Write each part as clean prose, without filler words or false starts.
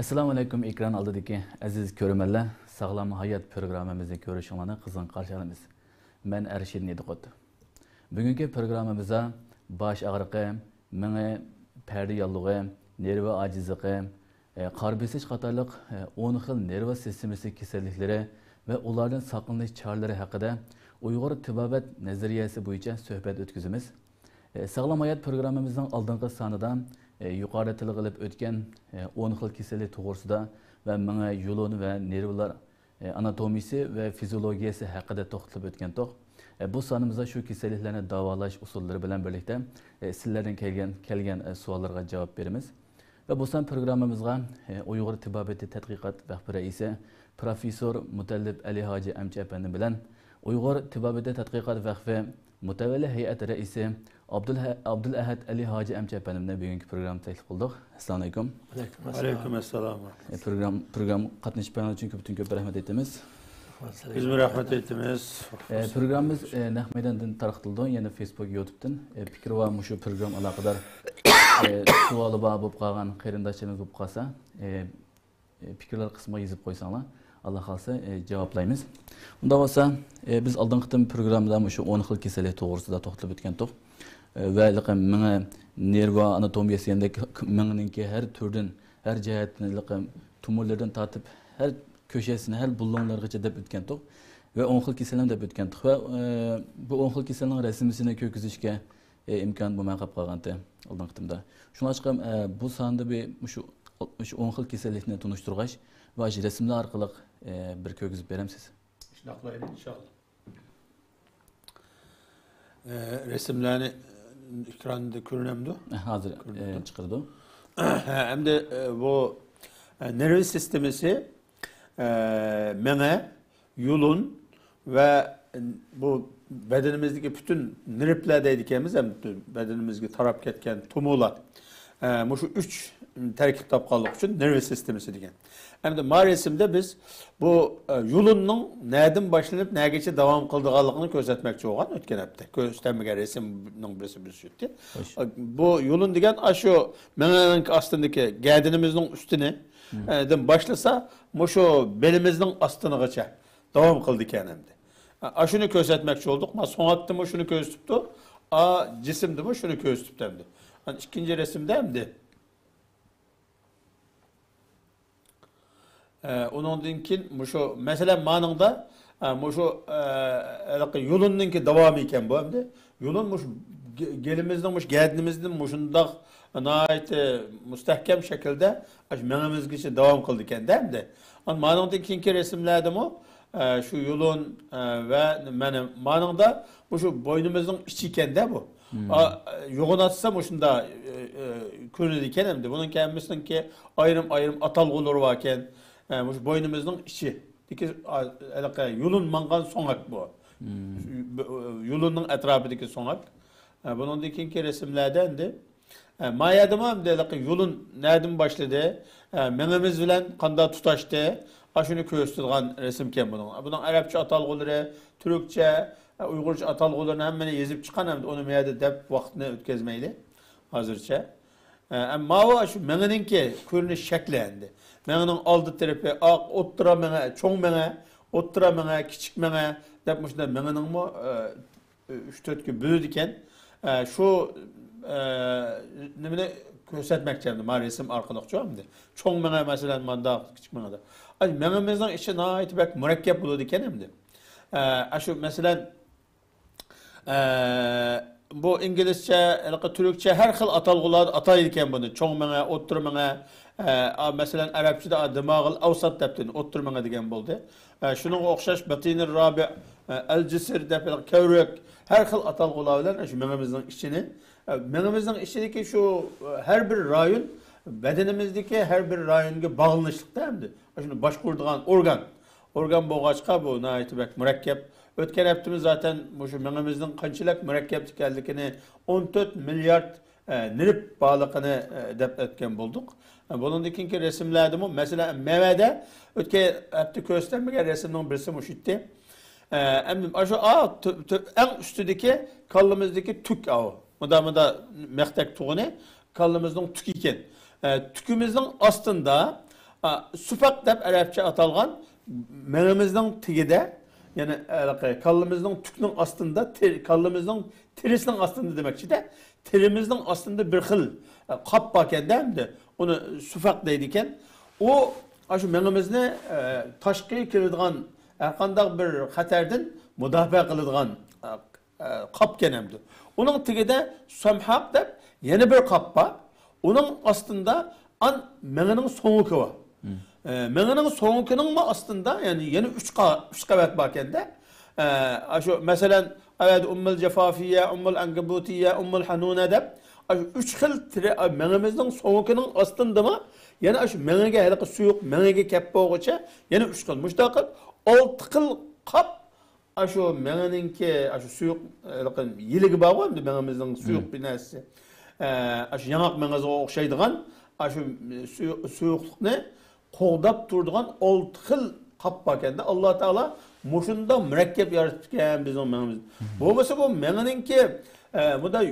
Assalomu alaykum ekran oldidagi aziz ko'rmanlar, sog'lom hayot programmamizni ko'rishinglarni qizg'in qarshi olamiz. Men Arshid Nediqot. Bugungi programmamizda bosh og'riqi, meni parda yallig'i, nerv ojizligi, qor besish qatorliq 10 xil nerv sistemasi kasalliklari va ulardan saqlanish choralari haqida Uyg'ur tibobat nazariyasi bo'yicha suhbat o'tkazamiz. Sog'lom hayot programmamizning oldingi sonida yuqorida tilga olib o'tgan 10 xil kasallik to'g'risida va menga yo'lon va nervlar anatomiyasi va fiziologiyasi haqida to'xtalib o'tgandik. Bu sonimizda shu kasalliklarni davolash usullari bilan birlikda sizlardan kelgan savollarga javob beramiz. Ve bu son programmamızda Uyg'ur tibobati tadqiqot rahbari ise Profesör Mutallib Ali Hoji Amchi efendi bilan Uyg'ur tibobati tadqiqot vakfi mutavalli hay'at raisi Abdulahad Ali Hoji Amchi efendimden bugungi program taklif qildik. Assalomu alaykum. Aleyküm esselam. Program qatnashganlar uchun ko'p rahmat aytamiz. Biz rahmat aytamiz. Programımız naq maydondan tarqatildi, yana Facebook, YouTube'dan. Fikr va shu program aloqador savoli bor bo'lib qolgan qarindoshlarimiz bo'lib qolsa, fikrlar qismiga yozib qo'ysanglar, Alloh xolsa javoblaymiz. Unda bo'lsa, biz oldingi programda shu 10 xil kasallik to'g'risida to'xtalib o'tgandik. Va menga nerv anatomiyasi yanda meningki har turdan, har jihatdan, tumorlardan tortib, har köşesine, her bullonlargacha deb o'tgandik ve 10 xil kasallik deb o'tgandik va bu 10 xil kasallikning rasmini ko'kizishga imkon bo'lmay qolgandi oldingitimda. Shunga chiqib bu sonda shu 10 xil kasallikni tunishtirg'ash va rasmlar orqali bir ko'kizib beramsiz. Shunaqlaydi inshaalloh. Resimlarni ekranda ko'rinamdi? Hozir chiqirdi. Hamda bu nerv sistemasi mene, yulun ve bu bedenimizdeki bütün nervler dediklerimiz hem bedenimizde tarap ketken tumular. Bu şu 3 terkip tapkallık için nerv sistemisi diyen. Hem de mağresimde biz bu yulunun nereden başlanıp nereye geçe devam kıldığını gözetmekçi olan ötken hepte. Göstermegen resiminin birisi bir sütti. Bu yulun diyen şu menenin aslındaki geldiğimizin üstüne başlasa şu belimizin astını geçe devam kıldı kendimde. Şunu gözetmekçi olduk. Sonattı mı şunu gözetipti. Cisimdi mi şunu gözetipti hem de. Yani ikinci resimde hem de. Onun dinkin şu mesela manında şu yolununki devamı iken bu hem de. Yolun gelimizden geldiğimizden şunda nait müstehkem şekilde menimiz geçe devam kıldı iken değil mi de? Ama manındaki resimlerde mi şu yolun ve manında şu boynumuzun içiken de bu. Yoğun atsa şunda körünü iken hem de. Bunun kendisinin ki ayrım atalgıları varken şu boynumuzun içi. Yolun mangan sonak bu. Yolunun etrafındaki sonak. Bunun diki resimlerden de Mayadıma hem yolun nereden başladı, menemiz bilen kanda tutaştı, şunu köstürgen resimken bunun. Bunun Arapça atalgıları, Türkçe, Uygurca atalgılarını hemen yazıp çıkan hem de onu meyada dep vaktini ötkezmeyli hazırca. Ama o şu meneninki körünü şeklendi. Menenin aldı tarafı, ottura mene, çoğun mene, ottura mene, küçük mene, depmişler menenin mi 3-4 gün bölüdüken şu ne göstermek lazım. Resim arkadaşça hem de. Çoğun mene mesela manda küçük mene de. Ay menemizden işe nait bek mürekkep buludu hem de. Şu mesela bu İngilizce, Türkçe her xil atalgılar atayırken bunu. Çoğun mene, otur mene, mesela Arapçada dimağıl avsat deptin, otur mene degen buldu. Şunun okşaş batinir rabi, el cisir depin, kevrek, her xil atalgılar bilen şu menemizden işini menimizden içindeki şu her bir rayon bedenimizdeki her bir rayonga bağlanışlık değil mi? Şimdi başkurduğun organ boğaçka bu nahiyeti bek mürekkep. Ötken heptimiz zaten şu menimizden kançılık mürekkep geldikini 14 milyar nerv bağlıkını dep etken bulduk. Bunun dikinki resimlerde mi? Mesela meyvede ötken hepti göstermeye resimden birisi bu şitti. Şu en üstündeki kallımızdaki tük ağı. Mıda mektek tuğunu kallımızın tük iken. Tükümüzün aslında Süfak deb Arapça atalgan menimizden tigide yani kallımızın tükünün astında kallımızın tirisinin astında demekçi de tirimizin astında bir xil kap baken demdi. Onu süfak deydiken o şu menimizni taşkı kildigan herkandaq bir xatardan müdafaa qiladigan kap kenemdi. Onun tigide samhaq deb yeni bir kap var. Onun astında an meninin soğuku var. Meninin soğukunun mu astında yani yeni üç kavet baken de şu mesela evet ummul cefafiye, ummul ankabutiye, ummul hanune deb üç xil menimizin soğukunun astında mı yani şu menige hele suyuq menige kep boğuça yani üç xil müştaqil olti xil kap şu meninki şu suyuq yiligi bağ var mı menimizin suyuq binası şu yanak menizge oxşaydigan şu suyuqluqni qoğdap turduğun olti xil kap bakende Allah Teala muşunda mürekkep yaratırken bizim menimiz. Bu mesela bu meninki bu da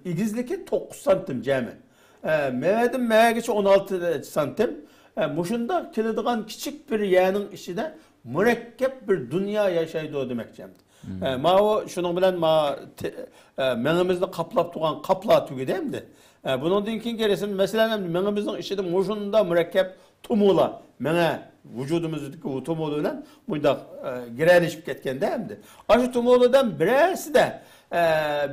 igizliki 9 santim cemi. Mevedim mevegiçi 16 santim. Muşunda kiladigan küçük bir yeğenin içinde mürekkep bir dünya yaşaydı o demek cemdi. Ma o şunun bilen ma menimizni kaplap tuğan kapla tügü demdi. Bunun dinkin geresin mesela menimizin içinde muşunda mürekkep tumula mene vücudumuzdaki tumulu ile bunda girelişip ketken demdi. Aşı tumuludan birisi de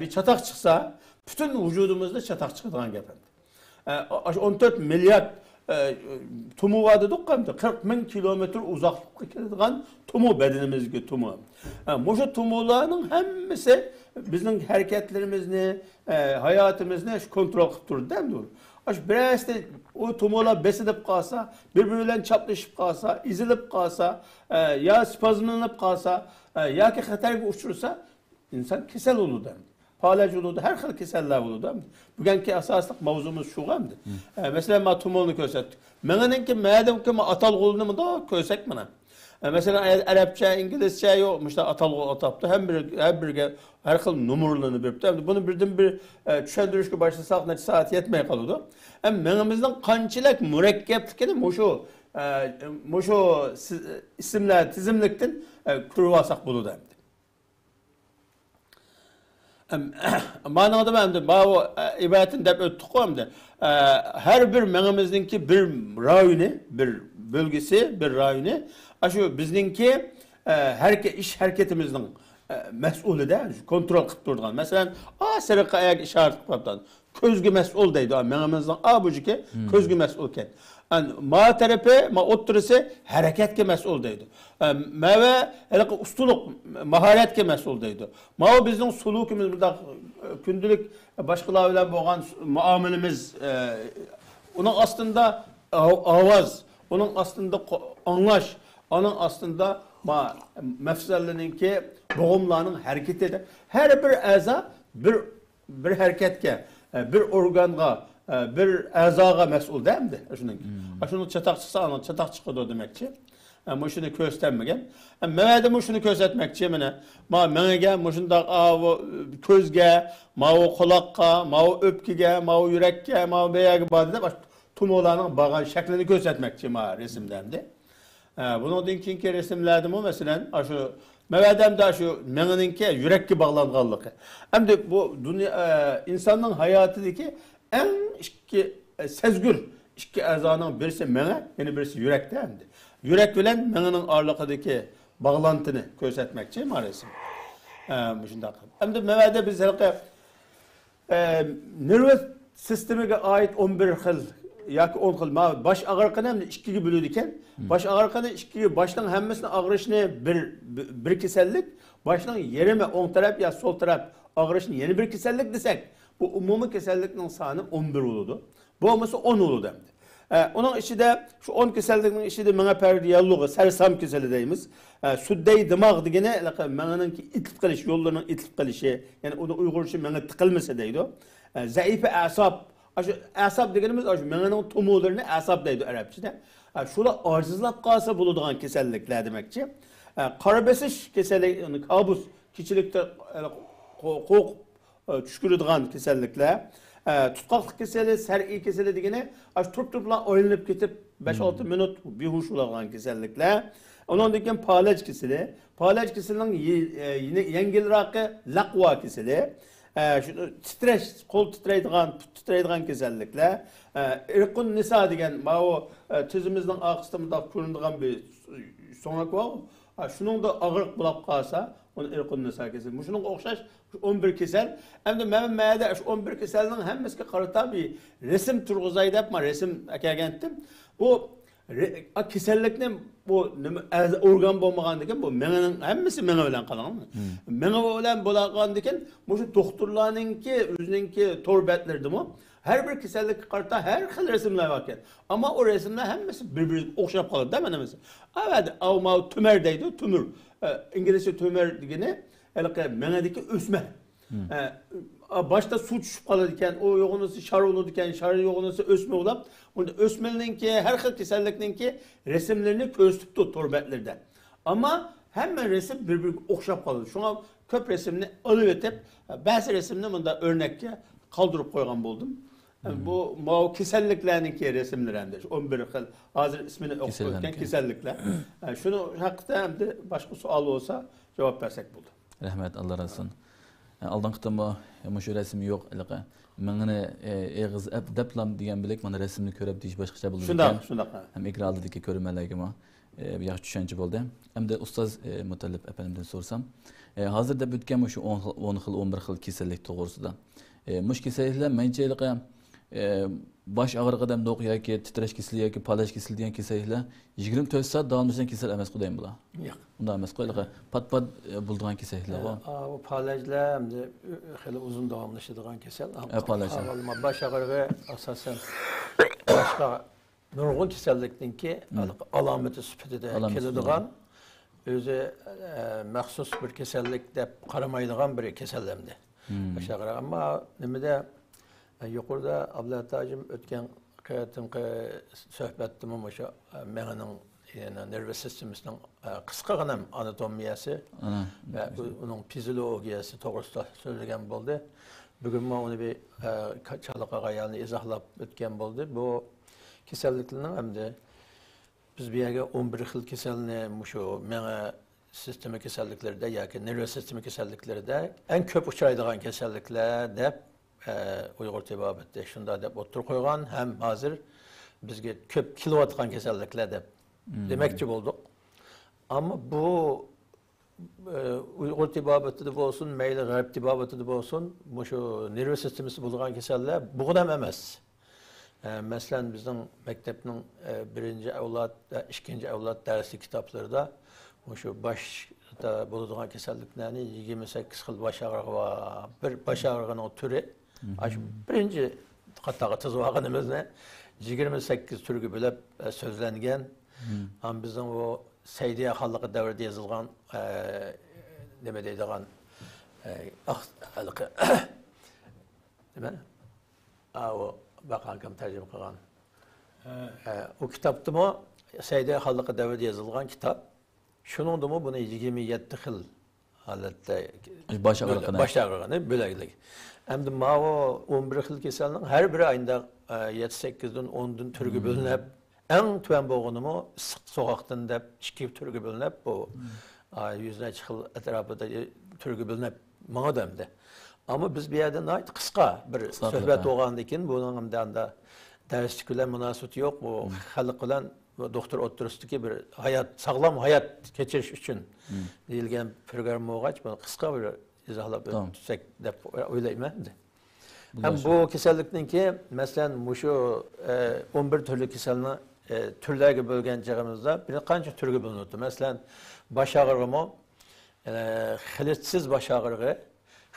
bir çatak çıksa bütün vücudumuzda çatak çıkıdan gependi. 14 milyar tumu vardı dokkamdı. 40 bin kilometre uzaklıkta keladigan tumu bedenimizge tumu. Moşu tumuların hemmisi bizim hareketlerimizni, hayatımızı kontrol qilib turdi demdi. Birisi de o tumular besilip kalsa, birbiriyle çaplaşıp kalsa, izilip kalsa, ya spazmlanıp kalsa, ya ki xatarga uçursa insan kesel olur demdi. Palaj olurdu, her xil keseller olurdu demdi. Bugünkü asaslık mavzumuz şu demdi. Mesela ma tumulunu gösterdik. Meninki madem ki atalğulunu mu da kösek mana. Mesela Arapça, İngilizce yokmuş da atalğul ataptı. Her xil numurlarını beripti. Bunu birden bir düşündürüşke başlasak neçe saat yetmeye kalıyordu. Menimizden kançılak mürekkeplikini muşu isimler tizimlikten kurvasak bulu demdi. Manada ben de bu ibadetin dep öttük hem her bir menimizdeki bir rayını, bir bölgesi, bir rayını şu bizninki iş hareketimizin mesulü de kontrol qilib turgan. Mesela sırıqa ayak işaret qilibdan. Közgü mesul deydi. Menimizden bucuki közgü mesulken. Ma tarafı, ma oturisi hareketke mesul deydi. Meve ustalık, maharetke mesul deydi. Ma o bizim sulukimiz burada kündülük başkalarıyla boğan muamelemiz onun aslında avaz, onun aslında anlaş, onun aslında mefsellininki boğumlarının hareket eder. Her bir aza bir hareketke, bir organga, bir azaga mesul değil mi? Şunu çatak çıksa ana çatak çıkıyor demekçi. Ama şunu göstermegen. Mevede şunu göstermekçi mene. Menge şunda közge, o kulakka, o öpkige, o yürekke, o beyağı badede baş tumolarının bağın şeklini göstermekçi resimlendi. Bunun dinkinki resimlerdim o mesela şu mevedem de şu meninki yürekki bağlanganlığı. Hem de bu dünya insanın hayatındaki en sezgür iki azanın birisi mene, yani birisi yürekte hemdi. Yürek bilen meninin ağırlıkındaki bağlantını göstermekçi resim. Hem de mevede biz nervöz sistemine ait 11 xil yoki 10 xil baş ağrıqını hem de ikkiga bölüdiken baş ağrıqını ikkiga başdan hemmesini ağrışını bir kesellik başdan yerime 10 taraf ya sol taraf ağrışını yeni bir kesellik desek bu umumi keselliknin sanı 11 olurdu. Bu olmasa 10 olurdu demdi. Onun içinde şu 10 keselliknin içinde mene perdiyallığı sersam keseli deyimiz. Süddey dimağ digene meninki itilip kaliş yollarının itilip kalişi yani onu Uygurca mene tıkılmasa deydi o. Zayıf asap asap degenimiz meninin tumularını asap deydi Arapçada. Şula acizlap kalsa bulunduğun kesellikler demekçi. Karabesiş kesellik kabus kişilikte kork düşkürüdüğün kesellikler. Tutkaklık keseli, ser'i keseli degene turup turupla oynanıp ketip 5-6 minut behush bo'lgan kasalliklar. Ondan keyin palaj kasali. Palaj kasalining yengilroqi laqva kasali. Titrash, qo'l titraydigan kasalliklar. Irqun nisa degan o tizimimizning orqasida ko'rinadigan bir so'ngak bor. Shuningda og'riq bo'lib qolsa, onu irqun nisa kasali. Shuningga o'xshash 11 kasal. Endi men mayda 11 kasalning hammasiga qarata bir resim turg'izay deb, men resim akagandim. Bu kasallikni bu organ bo'lmagandan bu mening hammasi menga bilan qolgan. Menga bilan bo'lgandan bu doktorlarningki o'zininki torbetlerdi mi? Her bir kasallik qarta her xil resimler var ekan. Ama o resimler hammasi bir-biriga o'xshab qoladi da mana mesela. Evet, ama tümör deydi, tümör. İngilizce tümör degeni menadagi o'sma. Başta su tushib qoladi ekan, o yo'g'inisi shar bo'ladi ekan, shar yo'g'inisi o'sma bo'lib, unda o'smaninki har xil kasallikninki resimlerini ko'rsatibdi torbetlarda. Ama hemen resim bir-biriga o'xshab qoladi. Shunga ko'p resimni olib o'tib, ba'zi resimni bunda o'rnakka qoldirib qo'ygan bo'ldim. Bu kasalliklarninki resimler hamda 11 xil hozir ismini o'qib o'tgan kasalliklar. Shuni haqida hamda boshqa savol bo'lsa javob bersak bo'ldi. Rahmat, Allah razı olsun. Aldın qıtımı, şu resim yok. Meni eğiz deplam degan bilek, mana resimni ko'rib deyish boshqacha bo'ldi. Shundoq. Ham ekrandagi ko'rmalarga bir yaxshi tushuncha bo'ldi. Hamda ustoz Mutallib apamdan so'rsam, hozirda o'tgan shu 10 xil, 11 xil kasallik to'g'risida. Mush kasalliklar menchayliqi baş ağrıqı yo'q yoki titrash kasali yoki palaj kasali degan kasalliklar 24 soat davomlashgan kasal emas qudayim bular. Yo'q. Unda emas qo'yliqi pat-pat bo'ladigan kasalliklar bor. Bu palajlar hamda xili uzun davomlashadigan kasal. Palajlar. Baş ağrığı asosan boshqa nurg'un kasallikninki alomati sifatida keladigan o'zi maxsus bir kasallik deb qaramaydigan bir kasal hamda. Baş ağrığı ama nimada yuqorida Abdullatajim o'tgan qayatimqi suhbatda o'sha mening nervous sistemimizning qisqagina anatomiyasi va uning fiziologiyasi to'g'risida so'zlagan bo'ldi. Bugun men uni bir chaliqaga yani izohlab o'tgan bo'ldi. Bu kasalliklarning hamda biz bu yerga 11 xil kasalni shu menga sistema kasalliklarida yoki nervous sistema kasalliklarida eng ko'p uchraydigan kasalliklar deb Uyghur tibabeti şunda deb o'tirib qo'ygan, ham hozir bizga ko'p kelayotgan kasalliklar deb demoqchi bo'ldik. Ammo bu Uyghur tibabetida bo'lsin, mayli g'arb tibabetida bo'lsin, shu nervous sistemasi bo'lgan kasallar bu ham emas. Masalan, bizning maktabning 1-chi avlod, 2-chi avlod darsi kitoblarida shu boshda bo'ladigan kasalliklarni 28 xil bosh og'rig'i va bir bosh og'rig'ining turi birinci qattağı tuzvağınımızda 28 türkü bölüp sözlengen. Bizim o Seydiye Halkı devrede yazılgan demedeydiğen değil mi? O bakalım tercüme kılan. O kitaptı mı Seydiye Halkı devrede yazılgan kitap. Şunun da mı bunu 27 xil halette baş ağrığını bölegilik. Hem de o 11 xil kasalning her bir ayında 7-8'den 10'dan türgü bölünüp en tüven boğunumu sık sokaktan dep 2 türgü bölünüp bu yüzüne çıkıl etrafında türgü bölünüp bana demdi. Ama biz bir yerden ait kısa bir sohbet olgandikin bunun da derslikle münasebeti yok. Bu halk olan doktor oturustaki bir hayat, sağlam hayat geçiriş için deyilgen program olgaç kısa bir izahlab o'tsak deb o'ylayman. Ham bu kasallikninki masalan mushu 11 turli kasalni turlarga bo'lgan chog'imizda bir qancha turga bo'linadi. Masalan, bosh og'rig'i, xilitsiz bosh og'rig'i,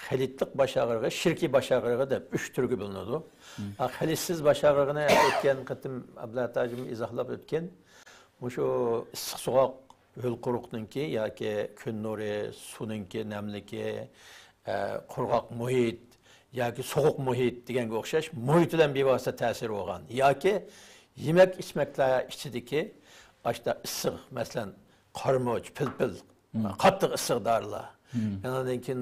xilitlik bosh og'rig'i, shirkiy bosh og'rig'i deb 3 turga bo'linadi. Xilitsiz bosh og'rig'ini o'tgan qatim Abdullatajim izohlab o'tgan mushu issiq sovuq Hül quruqninki yoki kun nuri, suninki, namliki, qurg'oq muhit yoki sovuq muhit deganga o'xshash muhit bilan bevosita ta'sir bo'lgan yoki yemak ichmaklar ichidagi boshda issiq, masalan, qarmoch, pilpil, qattiq issiq dorilar. Yandan keyin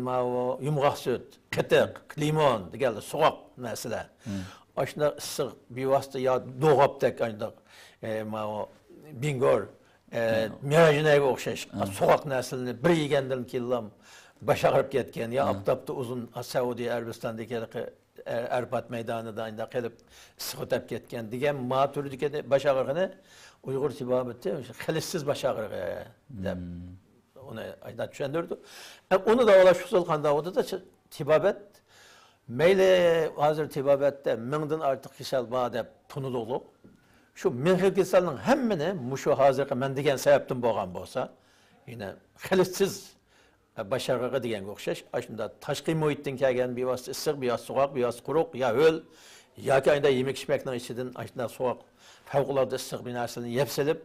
yumg'oq sut, qatiq, limon deganlar sovuq narsalar. Aşında ıssıq bevosita ya doğapdak ancaq bingor merajinaga o'xshash so'qoq naslini bir yegandan keyin baş ağrıp ketgan ya aptapda uzun Saudiya Arabistondagi Arpat maydonida anda qilib issiq o'tib ketgan degan ma turdagi baş ağrig'ini Uyg'ur tibobati xilissiz baş ağrig'i deb uni aytib tushundirdi. Uni davolash usul qanday bo'ldi da tibobat mayli hozir tibobatda mingdan ortiq kasal bor deb tunuluq. Şu min xil kasalning hammani mushu hozirgi men degan sababdan bo'lgan bo'lsa, yine xilissiz baş ağrığı deganga o'xshash, shunda tashqi muhitdan kelgan bevosita issiq, bevosita so'qoq, bevosita quruq, ya ho'l yoki ayda yemek-ichmakning ichidan shunda so'qoq favqulodda issiq bir narsani yeb silib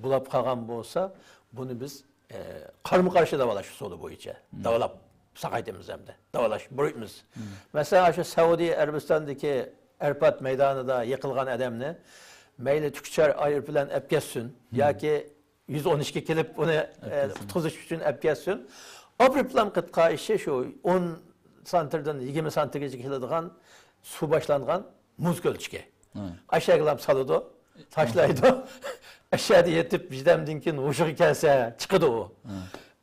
bulab qolgan bo'lsa, buni biz qarama-qarshi davolash usuli bo'yicha davolab saqaytimiz hamda davolash burimiz. Mesela şu Saudiya Arabistondagi Arpat maydonida yiqilgan odamni mayli tukchar ayir bilan olib ketsin yoki 112 kelib uni qutqizish uchun olib ketsin. Obriplam qitqa ishi shu 10 santrdan 20 santrgacha keladigan suv boshlangan muz ko'lchiki. Aşağılam saladi, tashlaydi. Aşağıda yetib bizdamdan keyin o'shiga kelsa chiqadi u.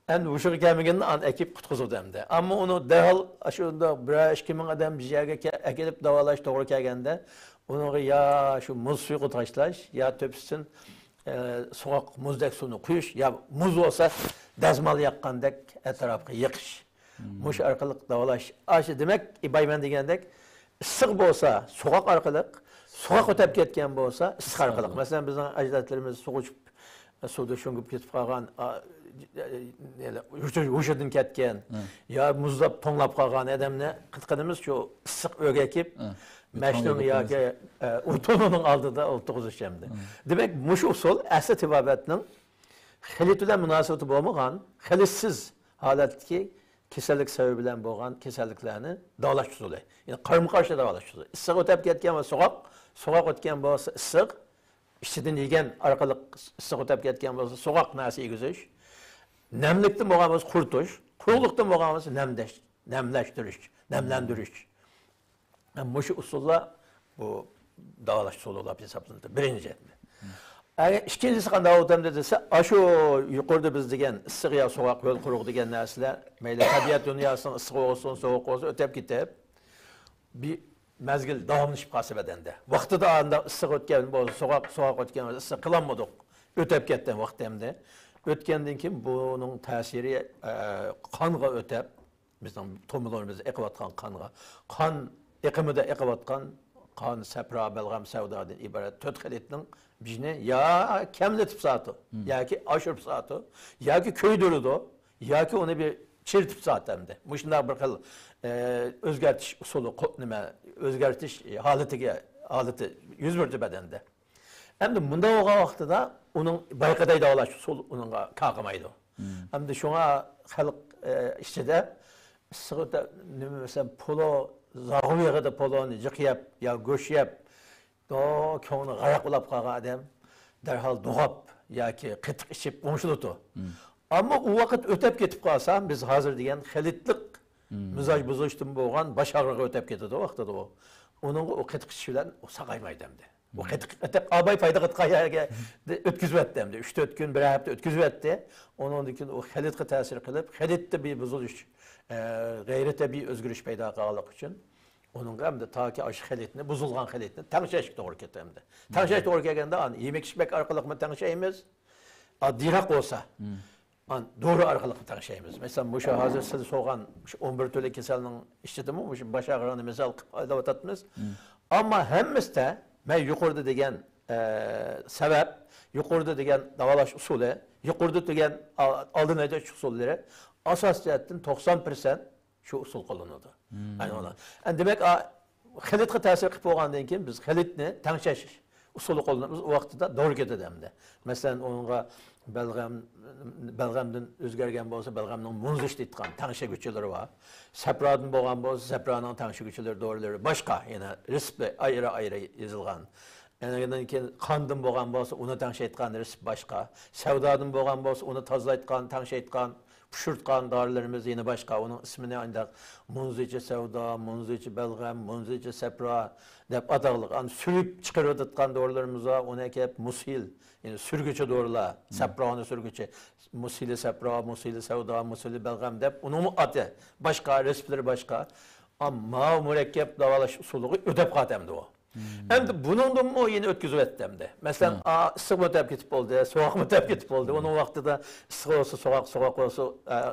Endi o'shiga kelmagandan an ekib qutqizadi hamda. Ammo uni darhol shunda 1-2 ming odam bir yerga kelib davolash to'g'ri kelganda Onu ya şu muz suyu taşlaş, ya töpsün soğuk muzdek suyunu kuyuş, ya muz olsa dazmal yakkandek etrafı yıkış. Muş arkalık davalaş. Aşı demek, İbaymen degendek, ıssık olsa soğuk arkalık, soğuk ötep ketken olsa ıssık arkalık. Mesela bizim ajdetlerimiz soğuk suda şungub ketip kalgan, uşudun ketken, ya muzlap tonlap kalgan edemne, kıtkınımız şu ıssık öge ekip, Məşnun yoki utununun aldıda o'tqizish hamda. Demak, mush usul asli tibobatning xilit bilan munosabati bo'lmagan, xilitsiz holatdagi kasallik sababi bilan bo'lgan kasalliklarni davolash usuli. Ya'ni qarama-qarshi davolash usuli. Issiq o'tib ketgan va so'qoq o'tgan bo'lsa issiq, ichidan yegan orqali issiq o'tib ketgan bo'lsa so'qoq narsa yegizish, namlikdan bo'lgan bo'lsa quritish, quruqlikdan bo'lgan bo'lsa namlashtirish, namlantirish. Muşu usulla bu davalaş usulu olab hesaplandı. Birinci. İkincisi qanday odamda desa, aşu yuqorida biz degan issiq yo so'qoq yo'l quruq degan narsalar, mayli tabiat dunyosining issiq olsun, so'q olsun o'tib ketib, bir mezgil davomlashib qolsa badanda. Vaqtida anda issiq o'tgan bo'lsa, so'qoq o'tgan bo'lsa, issiq qilolmadik. O'tib ketgan vaqt hamda. O'tgandan keyin buning ta'siri qonga o'tib, bizning tomirlarimiz eqiyotgan qon iqimida eqivatgan qon sapra balg'am savdodan iborat 4 xilitning bijni ya kamlatib sati yoki oshirib sati yoki ko'ydirdi yoki uni bir chertib sati hamda. Shunday bir xil o'zgartish usuli nima o'zgartish holati yuz berdi badanda. Endi bunda bo'lgan vaqtida uning bayqaday davolash usuli uningga qaqamaydi. Endi shunga xalq ichida issiqda nima mesela polo Zağıvıya da polonu yıkayıp ya göşyep da konu gayak ulap kalan adam derhal doğap ya ki kıtık içip konuşulutu. Ama o vakit ötep ketip kalsam biz hazır diyen xelitlik mizaj bozuştum boğan baş ağrığı ötep ketidi o vaxtada o. Onun o kıtık içilen o saqaymaydı hem de. O kıtık abay fayda kıtığa ötküzüp hem de. 3-4 gün bir hafta ötküzüp etti. Onun için o xelitki tesir kılıp xelitte bir bozuluş gayrete bir özgürlük payda qağılık için onun hem de ta ki aşı xelitini, buzulgan xelitini tanışayışık doğru ketti hem de. Tanışayışık doğru kelgende yemek-içmek arkalık mı tanışayımız? Dirak olsa doğru arkalık mı tanışayımız? Mesela bu şu hazır sizi soğan 11 türlü keselinin işçidi mi? Bu şu baş ağrını misal aydavat atmız. Ama hemmizde ben yukarıda degen sebep, yukarıda degen davalaş usulü, yukarıda degen aldın ediş usulleri asas cihetten 90% şu usul kullanıldı. Yani ona. Yani demek xelitga ta'sir qilib bo'lgandan keyin biz xelitni tangshash usuli qo'llanamiz. O vaqtida doğru ketadi hamda. Masalan, onga balg'amdan o'zgargan bo'lsa, balg'amning munzish deydigan tangshaguvchilari bor. Sapradan bo'lgan bo'lsa, sapraning tangshaguvchilari dorilari boshqa, yana reseptli ayra yozilgan. Yandan keyin qondan bo'lgan bo'lsa, uni tangshaydigan resept boshqa. Savdodan bo'lgan bo'lsa, uni tozalaydigan, tangshaydigan pişirtkan darilerimiz yine başka. Onun ismini ancak munzici sevda, munzici belgem, munzici sepra dep adaqlıq. Yani sürüp çıkarıp atkan dorilerimiz var. Onu hep musil, yani sürgüçü doriler, sepra'nı sürgüçü. Musili sepra, musili sevda, musili belgem dep. Onun adı başka, resipleri başka. Ama mürekkep davalaş usuluğu ödep qatemdi o. Hem de bunun da mı yine ötküzüp ettimdi. Mesela ısık ötep gitip oldu, soğuk ötep gitip oldu. Onun vakti da ısık olsa soğuk olsa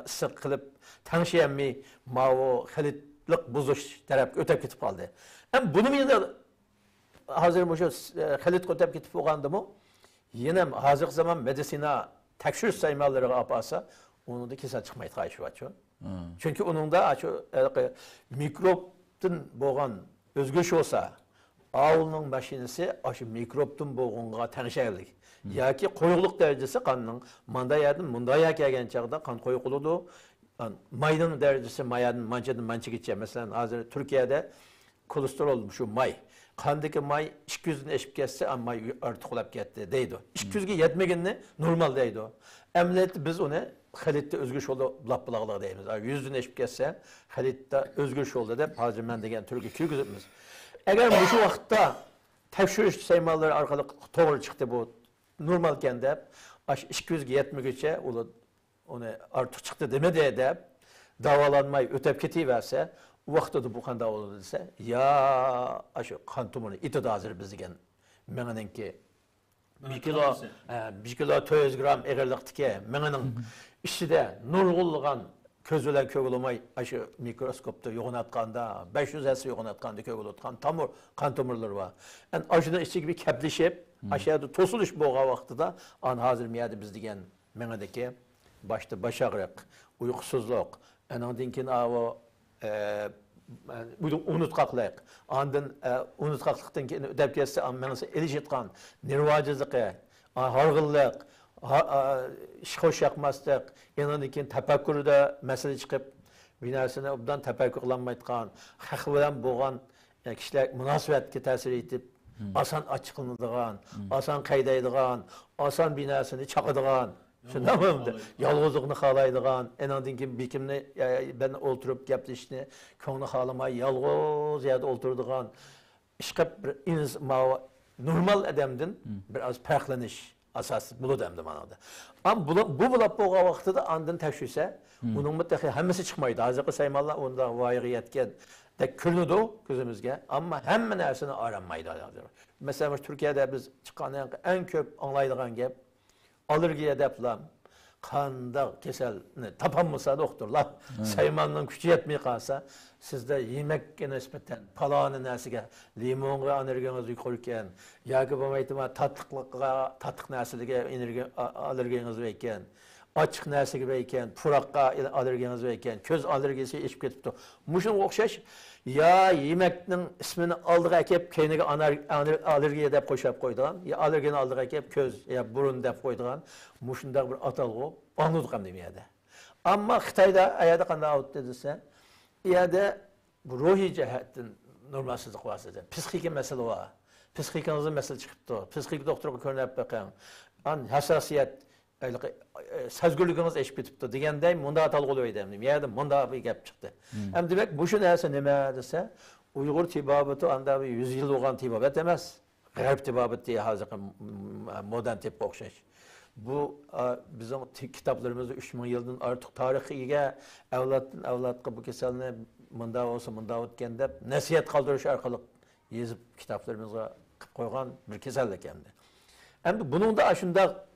ısık kılıp tanışayanmi ma o xelitlik buzuş taraf ötep gitip kaldı. Hem bunun yine hazır bu şu xelit ötep gitip olgandı mı? Yine hazır zaman medisina tekşürüş saymaları yapasa onun da kesin çıkmayı kayışı var. Çünkü onun da mikroptun boğan özgüç olsa ağılının başinisi aşı mikroptun boğunğa tanışaylık. Ya ki koyuqluk derecesi kanının manda yerden munda yak gelgen çağda kan koyuqludu. Mayının derecesi mayanın mançı geçer. Mesela hazır Türkiye'de kolesterol şu may. Kandaki may 200'ün eşip kesse ama may artıqlap ketdi deydi. 200'ge yetmegenini normal deydi. Emniyet biz onu xalitdə özgür yolda bulaq bulaqlıq deyimiz. 100'ün eşip kesse xalitdə özgür yolda dep hazır mən degen Türkiye küygüzübüz. Eğer bu şu vakitte tekşürüş saymaları arkalık doğru çıktı bu normalken de 270'e onu artık çıktı demedi de davalanmayı ötep ketiverse o vakitte de bu kan davalı dese ya aşı kan tumunu iti de hazır bizgen menin ki 1 kilo 200 gram eğerliktike menin işi de nurgulluğun közülen kögülümay aşı mikroskopta yoğunatqanda 500 esi yoğunatqanda kögülütkan kan tomurları var. Yani aşıdan içi gibi keplişip aşağıda tosuluş boğa vaxtıda an hazır miyadi biz degen menedeki başta baş ağrık, uykusuzluk, ondan keyin o unutqaqlık, ondan unutqaqlıqdan keyin ödep kesse an menesi elişitqan nervacızlığı, hargıllık, hoş yakmasdık, yanındaki tefekkürde mesele çıkıp binasına obdan tefekkürlanmaydıgan, haq bilen boğan kişiler münasebetke tesir etip, asan açıklanıdığan, asan kaydaydıgan, asan binasını çakıdığan, şundan mı? Yalğızlığını xalaydıgan, enandın ki bir kimni ben oturup gepleşini, köngünü xalamay, yalğız yerde oturduğan, işqip normal adamdın biraz perkleniş asas bulu demdi manada. Ama bu bulap boğa vaxtıda andın təşvise, onun mutlaka hemmesi çıkmaydı. Hazırkı saymallar onda vayğiyetken de külüdü gözümüzge ama hemen ersini aranmaydı. Mesela Türkiye'de biz çıkan en köp anlaydığan gep, alırgiye deplam, kanda keselini tapanmasa doktorlar, saymanın gücü yetmeye kalsa, sizde yemekke nispeten palanın nəsige, limonga alergiyeniz yukarıken, ya ki bu ihtimal tatlık nəsilige alergiyeniz veyken, açık nəsige veyken, purakka alergiyeniz veyken, köz alergisi içip ketipti. Muşun okşaş, ya yemeknin ismini aldığı ekip kendine alergiye dep koşup koyduğun, ya alergiyeni aldığı ekip köz ya burun dep koyduğun, muşunda bir atalgı anladık hem demeyede. Ama Xitayda ayada qanda out dediyse, iyada bu ruhi cihetten normalsizlik var size. Psikiki mesele var. Psikikinizin mesele çıkıptı. Psikik doktora körünüp bakın. An hassasiyet, sezgürlüğünüz eşip bitipti. Degende munda atalgı oluyor dedim. Yani munda bir gap çıktı. Hem demek bu şu neyse neme dese, Uygur tibabetu anda bir 100 yıl olan tibabet demez. Garip tibabet diye hazır modern tip okşaş. Bu bizim kitaplarımızda 3000 yıldan artık tarihiye evlattan evlatqa bu keselini mında olsa mında o'tgan deb nasihat qaldırış arqali yazıp kitaplarımıza koygan bir kesellik endi. Endi bunun da şunda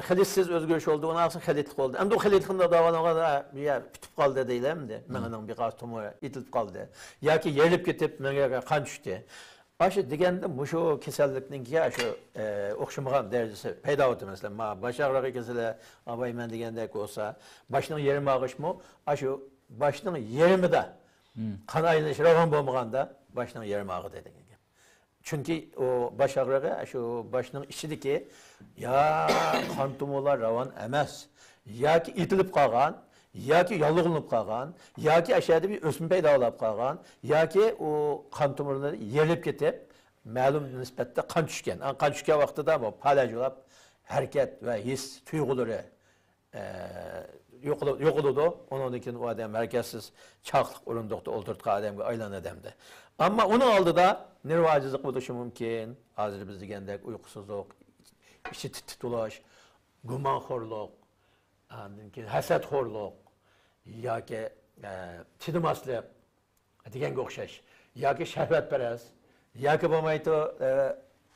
xilitsiz özgürlük oldu, ona aslında xilitlik oldu. Endi o xilitlikinde davanağa bir yer bitip qaldı deylemdi. Menin bir qaz tomoya itilip qaldı. Yoki yerip ketip menga qan tushdi. Aşı degende bu şu kesellikninki aşı okşamagan derecesi payda oldu mesela. Baş ağrığı kesele abay men degendek olsa başının yerimi ağışmı? Aşı başının yerimi de kan aylanışı ravan bolmaganda başının yerimi ağı dedi. Çünkü o baş ağrığı şu başının içindeki ya kan tumolar ravan emas. Ya ki itilip qalğan, ya ki yalığınıp qalğan, ya ki aşağıda bir ösüm payda olup qalğan, ya ki o kan tomurları yerilip ketip, ma'lum nispette kan düşken. Kan düşken vaxtıda bu palaj olub, hareket ve his, tuyğuları yok oldu. Onun için o adam herkessiz çaklık orundukta oturtkan adamga aylan adamdı. Ama onu aldı da nervacızlık buluşu mümkün. Hazır biz degendek uykusuzluk, içi titulaş, gumanxorluq, hasadxorluq, yoki chidamaslik deganga o'xshash, yoki shahvatparast, yoki bo'lmaydi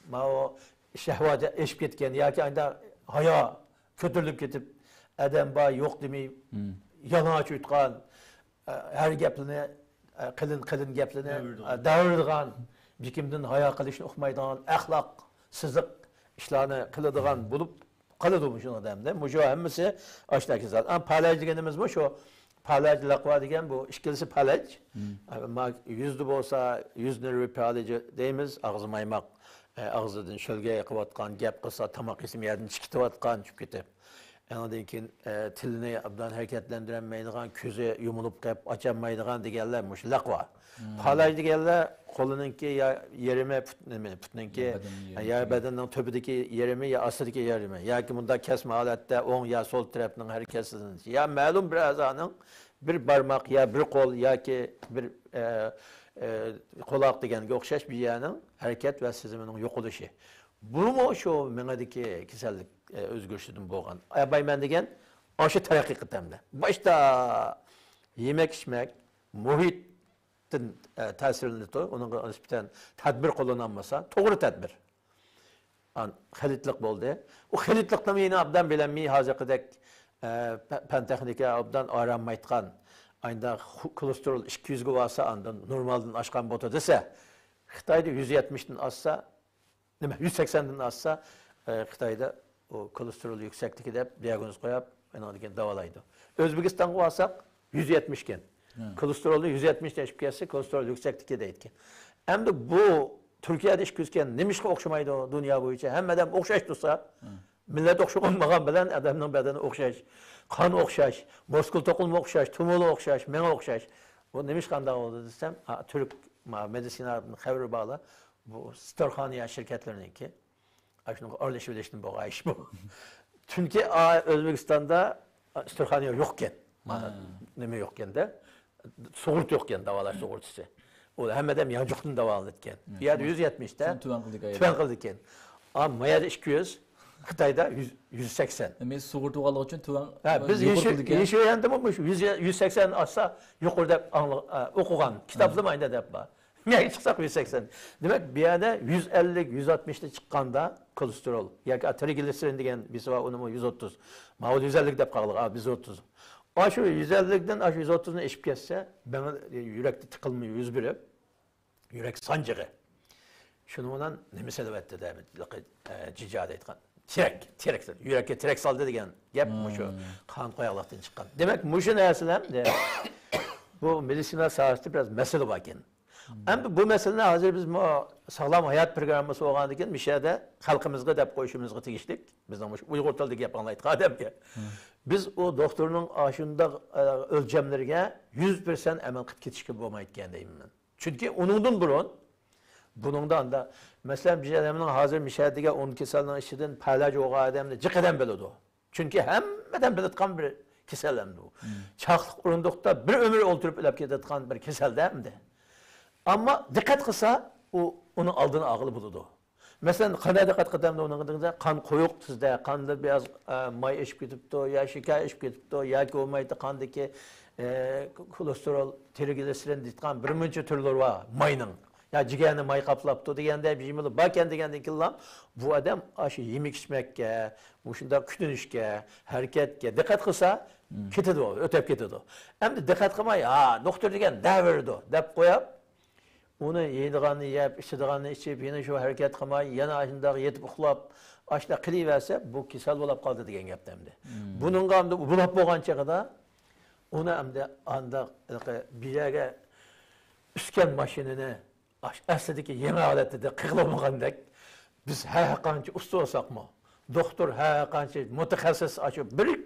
mao shahvatga eshib ketgan, yoki anda hayo ko'tarilib ketib, adam bor yo'q demay yalang'och uytgan, har gapini qilin gapini davrdigan, kimdan hayo qilishni uqmaydigan, axloq siziq ishlarni qiladigan bo'lib qoladi bu odamda. Bu hammasi oshnaki zot. Am palaj deganimiz bu shu palaj laqva degan bu ikkilisi palaj. Yuzda bo'lsa yuz nervi palaj deymiz, og'iz maymoq og'zidan shulga yiqayotgan, gap qilsa tomoq ismi yerdan chiqayotgan, chiqib ketib. Ondan keyin tilini abdan harakatlantirmaydigan, ko'zi yumilib qolib ocholmaydigan deganlar mush laqva. Palaj deganlar qo'lininki ya yerimi putninki ya badanning tubidagi yerimi ya ostidagi yerimi yoki bunda kesma holatda o'ng ya so'l tarafning harakatidan ya ma'lum bir a'zoning bir barmoq ya bir qo'l yoki bir quloq deganga o'xshash bir yerning harakat va sezimining yo'qolishi. Bu shu mengadagi kasallik o'zgarishidan bo'lgan. Bayman degan o'sha taraqqiy qitamda. Boshda yemek ichmak, muhit ta'sirini onun nisbeten tedbir kullanılmasa, doğru tedbir. Xilitlik bo'ldi. O xilitlikdan yine abdan bilinmeyi hazırlık pentexnika abdan aranmaytgan. Aynda kolesterol 200 varsa andan normalden aşkan bota dese, Xitayda 170'den azsa, 180'den azsa, Xitayda o kolesterol yüksekliği de diagnoz koyup, davalaydı. Özbekistan'a varsak 170 iken. Kolesterolü 170 yaşıp gelse kolesterol yükseklikte deyitken. Hem de bu Türkiye'de iş gözken nemişki okşamaydı o dünya boyunca. Hem adam okşaş tutsa, millet okşak olmadan bilen adamın bedeni okşaş, kan okşaş, muskul tokulma okşaş, tumulu okşaş, mene okşaş. Bu nemişkanda oldu desem, Türk medisinarının xəbri bağlı bu Storkhaniya şirketlerininki. Şunu arleşileştim bu iş bu. Çünkü Özbekistan'da Storkhaniya yokken, neme yokken de. Soğurt yokken davalar soğurtusu. O hem adam yancıktın davalı etken. Bir yer 170'te tüven kıldıkken. Ama Maya'da 200, Xitayda 180. Biz soğurtu kalığı için tüven biz yeşil yandım olmuş. 180 asla yukarıda okugan. Kitaplı mayında da yapma. Yani çıksak 180. Demek bir yerde 150-160'da çıkkanda kolesterol. Yani trigliserin degen birisi var onu 130. Mağul 150 de kalır. Biz 30. Aşı 150'den aşı 130'una eşip kesse, bana yürekte tıkılmıyor 101'i, yürek sancığı. Şunu ondan ne mesele etti de, cicade etken. Tirek, yürekte tirek saldı degen, gep muşu, kan koyalaktan çıkan. Demek muşu nesilem de, bu medisinal sahasında biraz mesele varken. Hem bu mesele hazır biz sağlam hayat programımız olgan deken, bir şeyde halkımızga dep koyuşumuzga tegişlik. Bizden Uygur tilidagi gaplarni aytgan adamga. Biz o doktorun aşında ölçemlerine 100% emel qilib ketishga bo'lmaydi ekan deyman. Çünkü onundan burun, bunundan da mesela bir adamın hazır müşahedege 10 kasalning ichidan palaj olgan adamni jiqidan biladi. Çünkü hammadan biladigan bir kasallandı bu. Chaqliq urunduqda bir ömür o'ltirib ilab ketadigan bir kasaldamdi. Ama dikkat qilsa, onun aldığını ağılı buludu. Mesela qanday diqqat qilamda uningizda qon quyuq sizda, qonda biraz may eshib ketibdi, yo shakar eshib ketibdi, yoki bo'lmaydi qondagi kolesterol, trigliserin deydigan bir muncha turlar bor mayning. Ya jigarni may qaplabdi deganda bir jimili barkan degandan keyin bu odam shu yemek ichmakka, shunda kutinishga, harakatga diqqat qilsa ketadi, o'tib ketadi. Endi diqqat qilmay, doktor degan davrdi deb qo'yib onu yediğini yiyip, içidiğini içip, yine şu hareket kılmay, yana aşında yetip uxlap, aşda kılıverse bu kisel olap kaldı degen gaptamdı. Bunun gamda bulap bolgan çağda onu hamda anda bir yerge üsken maşinini aslidagi yeni aletinde kıqılmagandek biz her qancha usta olsak mı? Doktor her qancha mutaxassis açıp bir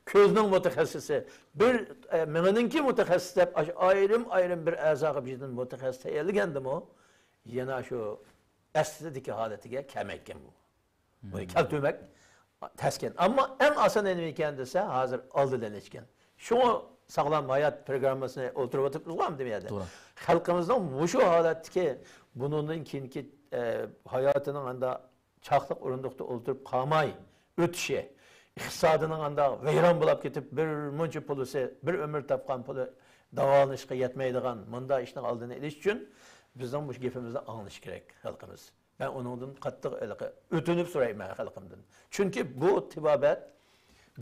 közünün mutaxassisi, bir meninki mutaxassis deb ayrım bir a'zoga bizden mutaxassis tayyorlagandim o. Yana şu aslidagi holatiga kam etgan bu. Bunu keltirmek Təskin. Amma ən asan nima ekan desa, hozir oldidan echgan. Şunu sağlam hayat programmasını o'tirib o'tibizmi demaydi. To'g'ri. Xalqimizning shu holatdagi bundan keyingi hayotining anda chaqliq o'rindiqda o'tirib qolmay o'tishi, iqtisodining anda vayron bo'lib ketib, bir muncha pulisi, bir umr topgan puli davolanishga yetmaydigan bunda ishning oldini olish uchun bizning bu gapimizni anglash kerak xalqimiz. Ben onundan qattiq o'tinib so'rayman xalqimdan. Chunki bu tibobat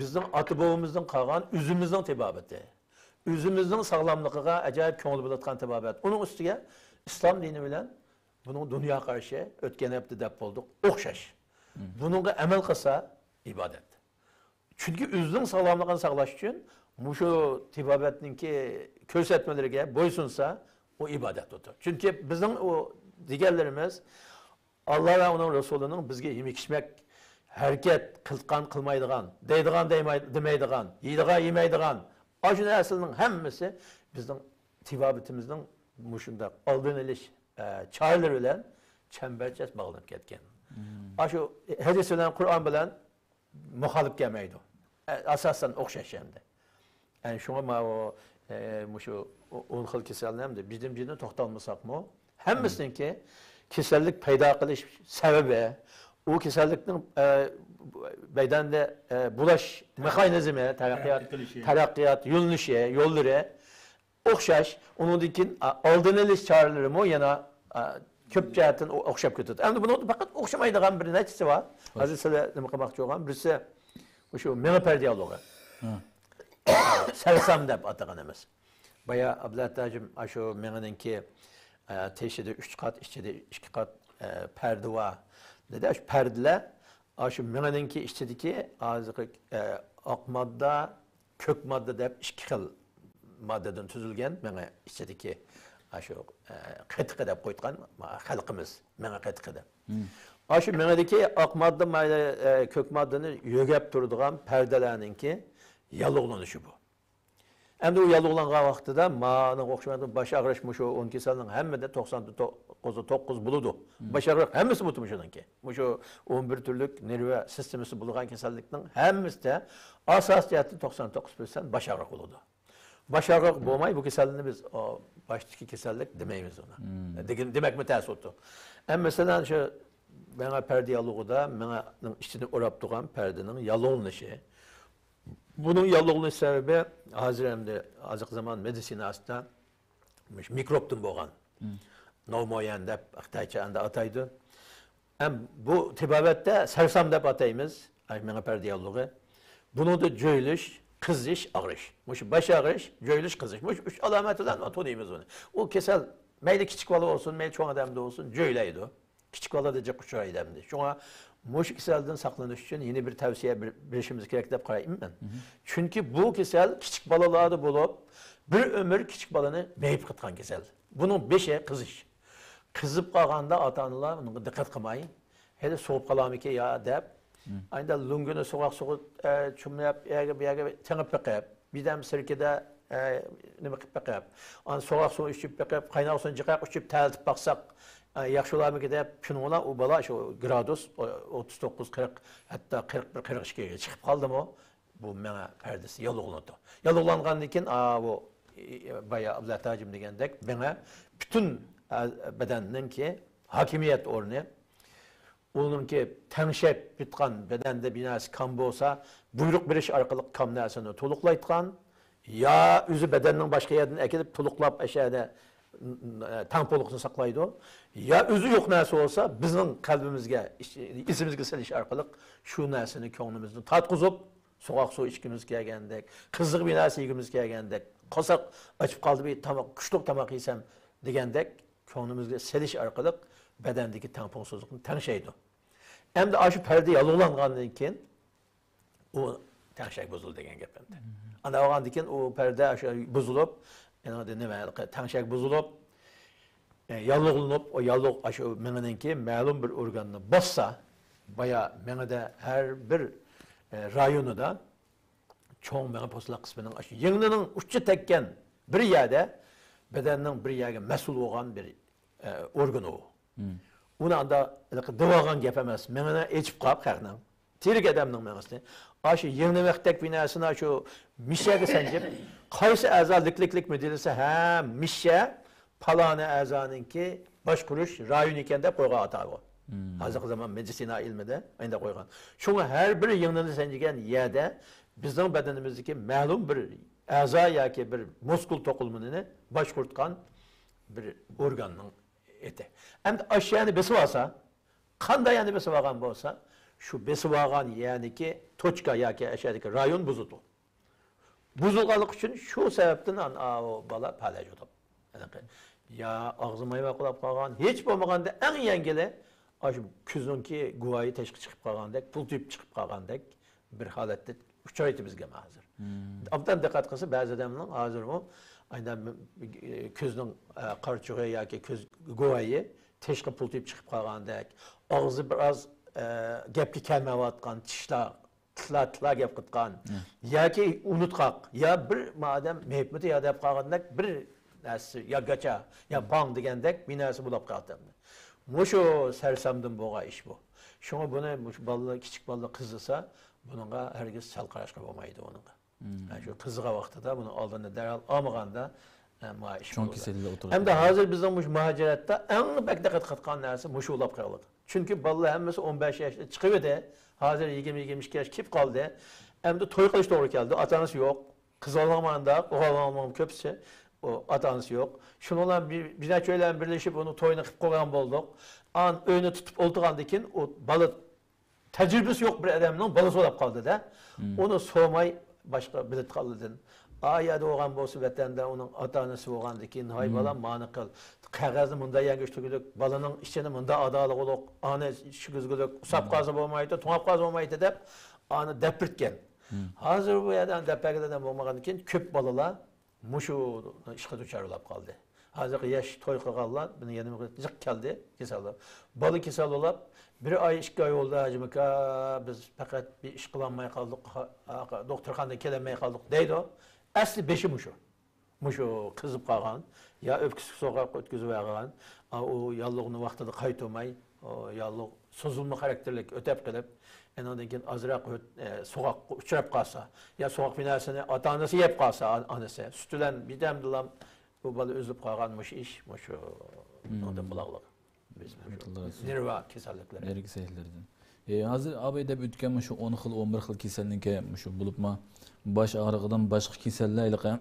bizning ota-bobomizdan qolgan o'zimizning tibobati. O'zimizning sog'lomligiga ajoyib ko'ngil bo'layotgan tibobat. Uning ustiga islom dini bilan buning dunyo qarshi o'tgan hafta deb bo'ldik, o'xshash. Buningga amal qilsa ibodat. Chunki o'zining sog'lomligini saqlash uchun shu tibobatningki ko'rsatmalariga bo'ysunsa, o ibodat o'tir. Chunki bizning o deganlarimiz Allah ve onun Resulü'nün bizge yemek içmek, hareket kılkan kılmaydıgan, deydigan demeydigan, yiydigan yemeydigan, acı neslinin hemmesi bizim tibabetimizden muşunda aldığın iliş çağrıları ile çemberçes bağlanıp ketken. Aşı hadis ile Kur'an bilen muhalif gelmeydi. Asasen okşaş hem de. Yani şuna ma o muşu on xil kesellemdi. Bizim cidden toxtalmasak mı? Hemmesinin ki kesellik payda qilish sebebi, o kesellikning bedende bulaş mexanizmi, taraqqiyot, yo'llari o'xshash, uningdan oldini olish choralari mo yana ko'p jihatdan o'xshab ketadi. Endi buni faqat o'xshamaydigan bir narsasi bor. Hozir sizlar nima qilmoqchi bo'lgan? Birisi o'sha mengapar dialogi. Sarsam deb ataganimiz. Baya Abdullah shu menginki teşhide 3 kat, içinde 2 kat perde var. Dedi şu perdeler, şu menenki içindeki azıcık ak madde, kök madde de 2 xil maddeden tüzülgen mene içindeki şu qetiqi deb qo'ygan xalqimiz mene qetiqi deb. Şu menedeki ak madde kök maddeni yögep turadigan perdelerninki yalug'lanishi bu. Hem de o yalıqlanğan vaxtıda ma'nı oxşamadı baş ağrış muşu 10 keselinin hemme de 99 buludu. Baş ağrış hemmesi mutumuşunun ki. Muşu 11 türlük nerve sistemisi bulunan kesellikten hemmesi de asas cihetli 99% baş ağrış buludu. Baş ağrış bulmayı bu keselliğini biz o baştaki kesellik demeyiz ona. Demek mi ters oldu? Hem mesela şu bana perde yalığı da bana içini orap duran perdenin yalıqlanışı. Bunun yalıqlanış sebebi haziremde azık zaman medisinasida mikroptun bo'lgan. Pneumoyan deb Xitoycha anda ataydi. Hem bu tibobatda sarsam deb ataymiz. Mena perde yalığı. Bunu da jo'yilish, qizish, og'rish. Mush bash og'rish, jo'yilish, qizish. Mush 3 alomat bilan ataymiz onu. O kesel mayli kichik bola olsun, mayli cho'ng odamda olsun, jo'ylaydi. Kichik bolada jiq uchraydi. Shunga mush keselden saqlanish uchun yeni bir tavsiye berishimiz kerak deb qarayman men. Chunki bu kesel kichik bolalarda bo'lib, bir ömür kichik bolani meyip qitgan kesel. Bunun 5'e qizish. Qizib qolganda ota-onalar bunga diqqat qilmay, hali so'p qolamiki ya deb, ayda lungini so'qaq chumlab, yaga tengib biqib, bidam sirkida nima qilib biqib, an so'qaq suv ichib biqib, qaynoq suv jiqaq ichib taltib baqsaq yaxshi olarmiki deb shuningla u bola shu gradus 39-40 hatta 41-42 ga chiqib qoldimi bu mena perdesi yalıqlandı. Yalıqlangandan keyin bu baya Abdullah degandek mena bütün bedenninki hakimiyet o'rni onunki tengshab bitgan bedende binasi kan bo'lsa buyruq berish orqali kan narsani to'liqlaydigan ya o'zi bedenning boshqa yerdan akilib to'liqlab ashada tampolukunu saklaydı. Ya özü yok nesi olsa bizim kalbimizge, isimizge seliş arkalık şu nesini köngümüzden tatqızıp soğuk su içkimiz gelgendek, kızlık bir nesi yigimiz gelgendek, kosak açıp kaldı bir tamak, kuşluk tamak yesem degendek köngümüzge seliş arkalık bedendeki tamponsuzluğun tenşeydi. Hem de aşı perde yalıqlanğandan keyin o tenşek bozuldu degen gepimde. Ana oğandan keyin o perde aşı bozulup yani nima tanshak buzilib, yalıqlanıp o yalıq aşı menenki ma'lum bir organni bossa, baya menede her bir rayonida çoğun mena poslaq qismining aşı yengnining uchi tekkan bir yerde bedenning bir yerga mas'ul bo'lgan bir organ o. Uni anda davogan gap emas. Mena echib qolib xalqning tirik adamning mağazı. Aşı yeni vaktek binasına şu mişe desencim, kaysı azalıklıklık müdürse ha mişe palane azanınki baş kuruş rayon iken de koyga atağı. Hazır zaman medisina ilmide aynı koygan. Şunu her bir yeni sencigen yerde bizim bedenimizdeki ma'lum bir aza yoki bir muskul to'qilmanini baş kurtgan bir organning eti. Endi aşağını besib olsa, qanday yani besib olgan bo'lsa, şu besib olgan ya'niki tochka yoki aşağıdaki rayon buzuldi. Buzulganlik uchun shu sababdan o bola palaj o'tib. Ya ağzıma yeme kulap kalgan, hiç bo'lmaganda eng yengili şu kuzunki guvoyi tashqi chiqib qolgandek, pul tüyüp çıkıp qolgandek bir holatda uchraydi bizga hozir. Obdan diqqat qilsa ba'zi odamlar hozir u aynan kuzning qarchug'i yoki kuz guvoyi tashqi pul tüyüp chiqib qolgandek, og'zi biroz gapga kelmayotgan, tishlar gap qilgan yoki unutqoq, ya bir odam mehmati ya deb qolgandek bir ya gacha, ya bang degandek binası bulab qoldi. Muşu sersamdan boğa iş bu. Şuna bunu balla küçük balla kızısa bununla herkes sal qarashqa bo'lmaydi onunla. Yani şu kızığa vaqtida bunu aldığında derhal almaganda ma iş. Çok kesildi oturdu. Hem de hazır bizden muş muhaciratda en bek diqqat qilgan narsa muşu ulab qaldı. Çünkü balla hemmesi 15 yaşta chiqibdi. Hazır 20-22 yaş kip qaldı. Hem de to'y qilish to'g'ri keldi. Atanız yo'q. Qiz olmaganda, o'g'il olmaganda ko'psi o atanız yok. Şununla bir neçeyle birleşip onu toyuna qilib qo'ygan bo'ldik. An öğünü tutup o'ltirgandan o balık tecrübesi yok bir adamның balası olab qaldı da. Onu so'may başka bilet qaldın. Ayada olgan bo'lsa vatanda onun ata-onasi bo'lgandan keyin hay balam mani qil. Qog'ozni munda yangish tugilib, balaning ichini munda adalı oluq, ana shigizgilik, usab qazi bo'lmaydi, to'ngab qazi bo'lmaydi deb ani depirtgan. Hozir bu yerdan depagida bo'lmagandan keyin ko'p balalar muşu işe duçar olab qaldı. Hazır yaş toy qilganlar buni yana jiq keldi, kesal. Balı kesal olab bir ay 2 ay oldu hacımka biz fakat bir iş qilolmay qaldık, doktorxonadan kelemay qaldık deydi o. Asli beşi muşu. Muşu qizib qalgan, ya öpküsü soğuk ötküzüp qalgan, o yallıqni vaqtida qaytolmay, o yallıq sozulma karakterlik ötep qilib ondan keyin azroq soğuk uchrab qalsa, ya soğuk binasini ata-onasi yeb qalsa, anasi sütülen bidamdilam bu bola özüp qalganmış iş, muşu ondan bulaqlıq. Nirva kasallikleri. Nirva kasallikleri. Hazır abi deb o'tgan shu 10 xil 11 xil kasallikka shu bo'libmi bosh og'rig'idan boshqa kasalliklar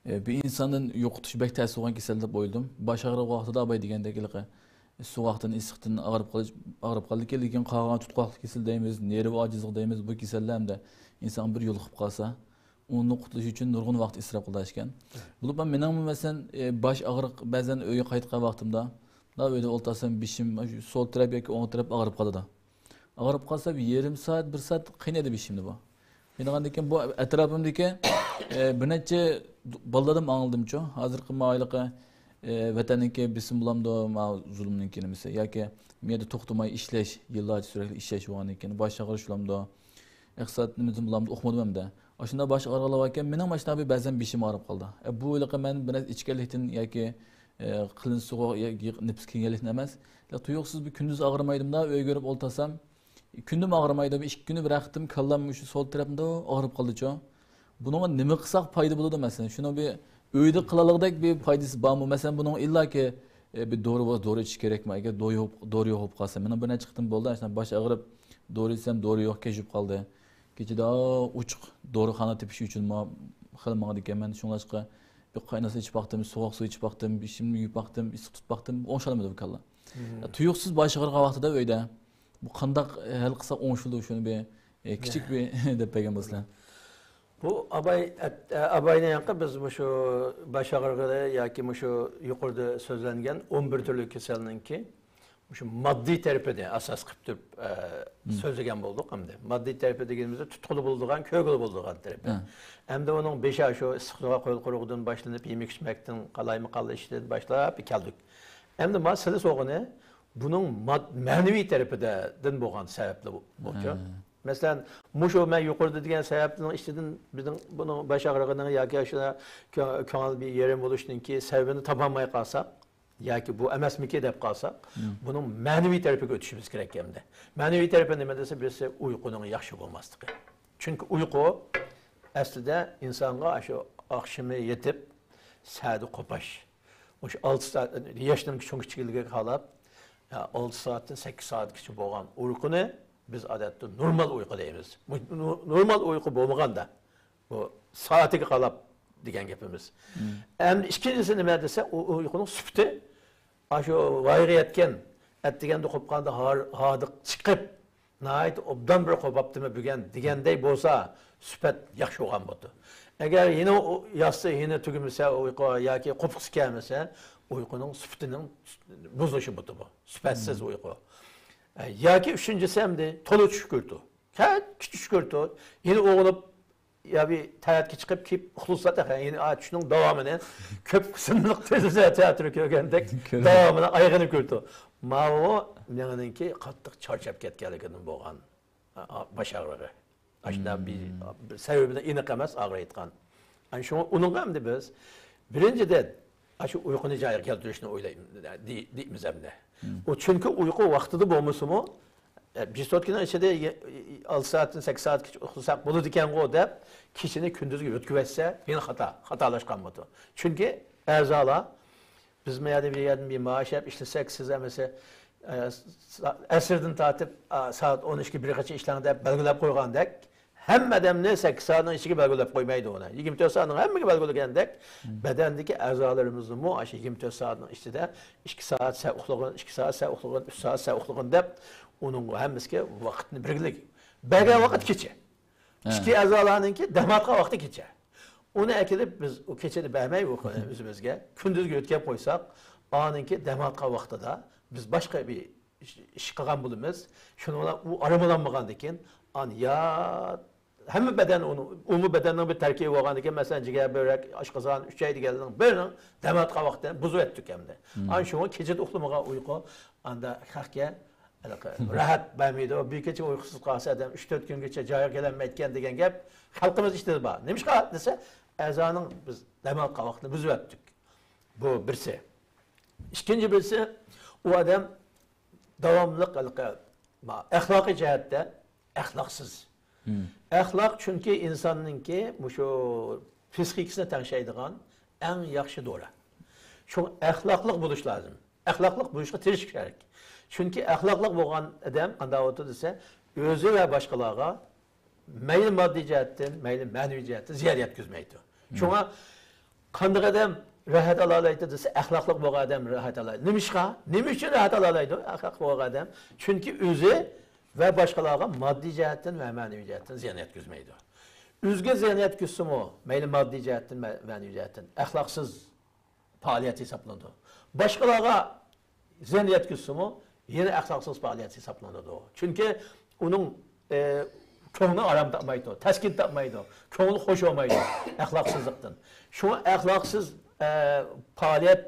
bir insondan yo'qotish bek ta'sir qilgan kasal deb o'yladim. Bosh og'rig'i vaqtida abay degandeklar soğuktan, issiqdan ağrıp qaldı ki, lekin qolgan tutqoqlik kasal deymiz, nervi ojizlik deymiz, bu kasallarda inson bir yo'l qilib qolsa, uni qutilish uchun nurg'un vaqt isrof qilish ekan. Bo'lib mening masalan bosh og'riq ba'zan uyga qaytgan vaqtimda, da uyda o'ltasam bishim sol taraf yoki o'ng taraf og'rib qoladi. Og'rib qolsa bir yarim soat, 1 soat qiynaydi bishimni bu. Menga bu atrofimdagi bir necha bolalardan angldim-chu, hozirgi ma'yiliqi vatanınki bizim bulamda ma zulmninki nimasi yoki menda to'xtamay ishlash, yillarcha sürekli ishlash bo'lgan ekan, bosh og'rish shulamda. Iqtisod nimasi bulamda o'qimadim hamda. Shunda bosh og'riqlar ekan, mening mashina ba'zan beshim og'rib qoldi. Bu yilqi men biraz ichkilikdan yoki qilin so'g'oq yoki nifs kelganlikdan emas, tuyuqsiz bir kunduz og'rimaydimda, uy ko'rib o'ltasam, kundim og'rimaydi, 2 kun bir vaqtim kallam shu sol tarafimda og'rib qoldi-chu. Bunga nima qilsak foyda bo'ladi masalan, shuni bir uyda qilalig'idek bir foydasi bormi? Masalan, buning illaki bir dori ichish kerakmi? Agar dori yo'q bo'lib qolsa, men bir necha chiqdim bo'ldi, ashna bosh og'rib, dori ichsam dori yo'q kechib qoldi. Kechida uchiq dorixona tepish uchun xilmagan ekanman, shunlashqa bir qaynasa ichib baqdim, sovuq suv ichib baqdim, bishimni yuvib baqdim, issiq tutib baqdim, o'ng'shalmadi bu kalla. Tuyuqsiz bosh og'riq vaqtida uyda bu qanday hal qilsa o'ng'shildi shuni bir kichik bir deb bergan bo'lsa. Bu abayna yanqı biz şu baş ağrıları yoki şu yuqorida so'zlangan 11 türlü kasallikki şu maddi tarafida asas qilib turib so'zlagan bo'ldik hamda. Maddi tarafi deganimizda tutquli bo'ladigan, ko'gil bo'ladigan tarafi. Hamda uning 5 ay şu issiqliqqa qo'yil quruqdan boshlanib, yemek içmekdan, qalaymi ishdan boshlab keldik. Hamda masala so'g'ini buning ma'naviy tarafidan bo'lgan sababli bo'ldi. Mesela muşu men yukarıda diyen sebeplerin işledin bizim bunun baş ağrığının yoki şuna kanal bir yerim oluştunun ki sebebini tapanmaya kalsa yoki bu emasmiki deb qolsak, buning ma'naviy tarafiga o'tishimiz kerak endi. Ma'naviy tarafi nima desa, birisi uyquning yaxshi bo'lmasligi. Chunki uyqu aslida insonga shu oqshimi yetib, saati qopash. O'sha 6 soat yoshning cho'ngchichiligiga qarab, 6 soatdan 8 soatgacha bo'lgan uyquni biz odatda normal uyqu deymiz. Normal uyqu bo'lmaganda bu soatiga qarab degan gapimiz. Endi ikkinchisi nima desa, uyquning sifati shu voyaga yetgan, atdiganda qo'pqanda hodiq chiqib, nayt obdan bir qo'paptimi bugun deganday bo'lsa, sifat yaxshi bo'lgan bo'ldi. Agar yine yatsa, yine tugumasa uyqu yoki qo'pqisi kelmasa, uyquning sifatining buzilishi bo'ldi bu. Sifatsiz uyqu. Yoki uchinchisi hamda to'la tush ko'rdi. Tush ko'rdi. Yine o'g'ilib ya bir tayatga chiqib kelib uxlasa da yine tushning davomini ko'p qismliq teatr ko'rgandek davomini ayog'ini ko'rdi. Mavo meningki qattiq charchab ketganligidan bo'lgan bosh og'rig'i. Aslında bir sebebinden iniq emas ağrıyotgan. Ana şunu onun hamda biz birinchidan shu uyquni joyiga keltirishni o'ylaymiz deymiz hamda. O chunki uyqu vaqtida bo'lmasa-mu, bir soatdan ichida 6 soatdan 8 soatgacha uxlasak bo'ladi ekan-ku deb kechini kunduzga o'tkazsa, yana xatolashgan bo'ldi. Chunki a'zolar biz meyada bir yerdan bir maaş yap işlesak siz mesela asrdan tortib soat 12-1gacha ishlang deb belgilab qo'ygandek, hamma odamni 8 soatning ichiga belgilab qo'ymaydi uni. 24 soatning hammaga belgilagandek, badandagi a'zolarimizni mu shu 24 soatning ichida 2 soat uxlagan, 2 soat uxlagan, 3 soat uxlagan deb uning hammasiga vaqtni belgilag. Bergan vaqt kecha. Ikki a'zolarninki damatga vaqti kecha. Uni akilib biz o kechani bermay o'zimizga kunduzga o'tkazib qo'ysak, oninki damatga vaqtida biz boshqa bir ish qilgan bo'lamiz. Shuni u aramalanmagandan keyin ya hamma badan umumiy badanning bir tarkibi bo'lgandan keyin masalan jigar böbrek oshqozon 3 ay deganning birini damatga vaqtida buzib o'tdik hamda. Ana shuni kechada uxlamagan uyqu anda haqga rahat bermaydi. Bir kecha uyqusiz qolsa adam 3-4 kungacha joyiga kelolmayotgan degan gap xalqimiz ichida bor. Nimishqa desa, azoning biz damatga vaqtini buzib o'tdik. Bu birisi. İkinci birisi o adam davamlı axloqiy jihatda axloqsiz. Axloq çünkü insonninki şu psixikasini tanishadigan eng yaxshi dori. Shu axloqliq bo'lish lozim. Axloqliq bo'lishga tirishib kerak. Chunki axloqliq bo'lgan odam qanday o'tdi desa, o'zi va boshqalarga mayli moddiy jihatdan, mayli ma'naviy jihatdan ziyon yetkazmaydi. Shunga qanday odam rahat alalaydı dese, axloqliq bo'lgan odam rahat alaydi. Nima uchun rahat alaydi? Axloqli bo'lgan odam chunki o'zi va boshqalarga moddiy jihatdan va ma'naviy jihatdan ziyon yetkazmaydi. O'ziga ziyon yetkazsa-mu, mayli moddiy jihatdan, ma'naviy jihatdan axloqsiz faoliyat hisoblanadi. Boshqalarga ziyon yetkazsa-mu, yana axloqsiz faoliyat hisoblanadi. Chunki uning ko'ngli aram topmaydi, taskin topmaydi, ko'ngli xush olmaydi axloqsizlikdan. Shu axloqsiz faoliyat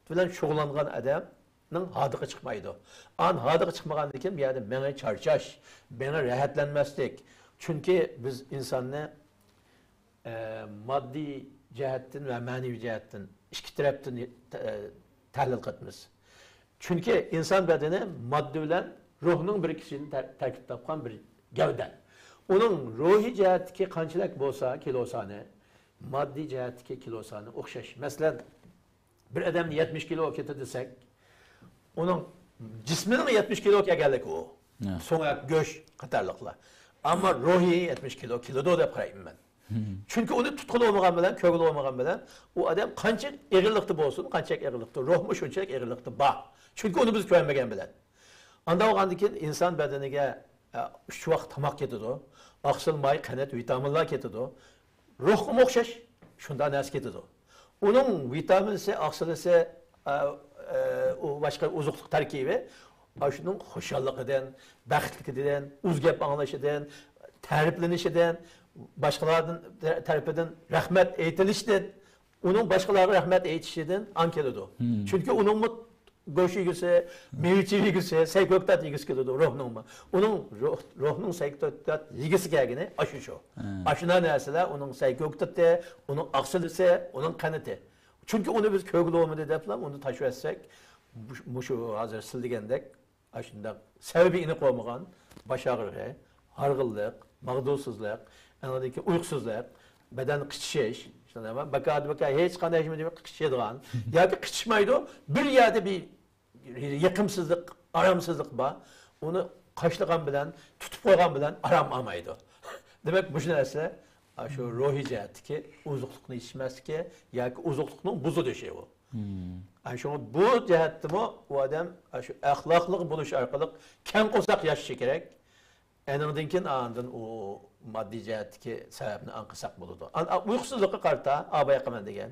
bilan shug'ullangan odamning hodiga chiqmaydi. Hodiga chiqmagandan keyin bu yerda menga charchash, menga rahatlanmaslik. Chunki biz insonni moddiy jihatdan va ma'naviy jihatdan ikki tarafdan tahlil qilamiz. Chunki inson badani moddiy bilan ruhning birikishini tarkib topgan bir gavda. Uning ruhiy jihatdagi qanchalik bo'lsa kilosani, moddiy jihatdagi kilosani o'xshash. Masalan, bir odam 70 kilo ketdi desak, uning jismining 70 kilo kelganligi u. So'ngra go'sht qatorliqlar. Ammo ruhiy 70 kiloda deb qarayman men. Chunki uni tutqun olmagan bilan, ko'ngil olmagan bilan u odam qancha eg'irlikda bo'lsin, qancha eg'irlikda, ruhmi shunchalik eg'irlikda bor. Chunki uni biz ko'rmagan bilan. Anda olgandan keyin inson badaniga 3 vaqt tomoq ketadi. Oqsil, may, qanat, vitaminlar ketadi. Ruhga o'xshash shundan narsa ketadi. Uning vitaminsi, oqsilisi, u boshqa uzuqlik tarkibi shuning xushalligidan, baxtligidan, o'zgap anglashidan, ta'riflanishidan, boshqalarning tarafidan rahmat aytilishidan, uning boshqalarga rahmat aytishidan keladi. Chunki uning go'sht yegisi, meva yegisi, sayko'ktat yegisi keladi ruhning. Uning ruhning sayko'ktat yegisi kelgani shu. Ashuna narsalar uning sayko'ktatda, uning oqsilisi, uning qanati. Çünkü onu biz köylü olmadı deyiplam, onu taşıp etsek, şu hazır sildigендek, aşında sebebi ini koymagan, baş ağrığı, hargıllık, mağdulsuzluk, anladaki uykusuzluk, beden kıçışış, işte ne var? Baka hiç kanay şimdi kıçışıdığan, ya ki kıçışmaydı, bir yerde bir yakımsızlık, aramsızlık var. Onu kaçlıgan bilen, tutup koygan bilen aram almaydı. Demek bu narsa şu ruhi cihetki uzuqluqni içmezki, ya ki uzuqluqning buzu döşeği o. Şu bu cihetde o adam şu ahlaklı buluş arkalık ken qosak yaşaşı gerek. Enindin kin andın o maddi cihetki sebebini anqısak buludu. Uykusuzluğu qarta abaya qaman degen.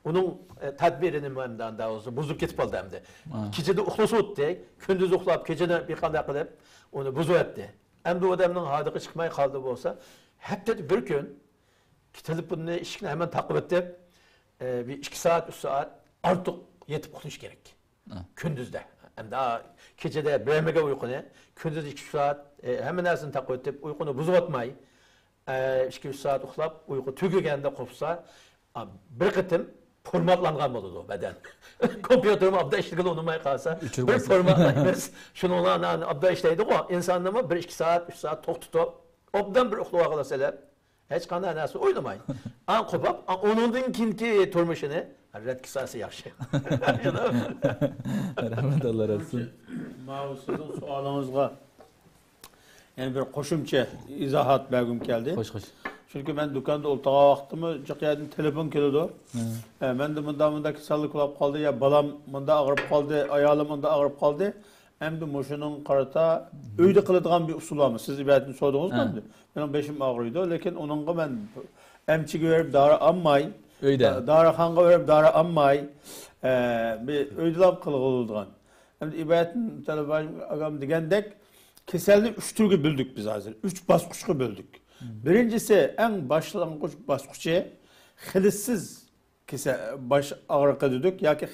Onun tedbirini mühimden daha olsun buzuk ketip aldı hem de. Gecede uxlusu öttü, gündüz uxlap, gecede bir qanday qilib onu buzu etdi. Hem de o adamın hadıqı çıkmay qaldı bolsa, hep dedi bir gün telefonunu işini hemen takip ettim. Bir 2 saat, 3 saat artık yetip uxluş gerek. Gündüzde. Hem daha gecede bölmege uykunu, gündüz 2 saat hemen nersini takip etip uykunu buzu atmay. 2-3 saat uxlap, uyku tügegende kopsa bir kıtım formatlangan boludu beden. Kompüterim abda işligili unumay kalsa bir formatlanmaz. Şunu olan abda işleydi o insanlama 1-2 saat 3 saat tok tutup obdan bir uxluğa kalaseler hiç kanday narsa oylamayın. An kopap onundan kinki turmuşunu red kisası yaxşı. Rahmet Allah olsun. Sizin sualınızga yani bir qo'shimcha izohat bergim keldi. Hoş. Çünkü ben dükkanda o'ltagan vaqtimda jiqyadin telefon keldi. Men de bunda kasallik bo'lib qoldi, ya balam bunda og'rib qoldi, ayolim bunda og'rib qoldi. Endi mushuning qarata uyda qiladigan bir usul bormi? Siz ibodatni so'radingizmi? Mening beshim og'riydi, lekin uningga men emchiga berib dori olmay, Uyda. Dorixonaga berib dori olmay, bir uydalab qiladigan. Endi ibodatni talabam agam degandek kasalni 3 turga bo'ldik biz hozir. 3 bosqichga bo'ldik. Birincisi en başlangıç basqıçı xilitsiz baş ağrıqı dedik. Ya ki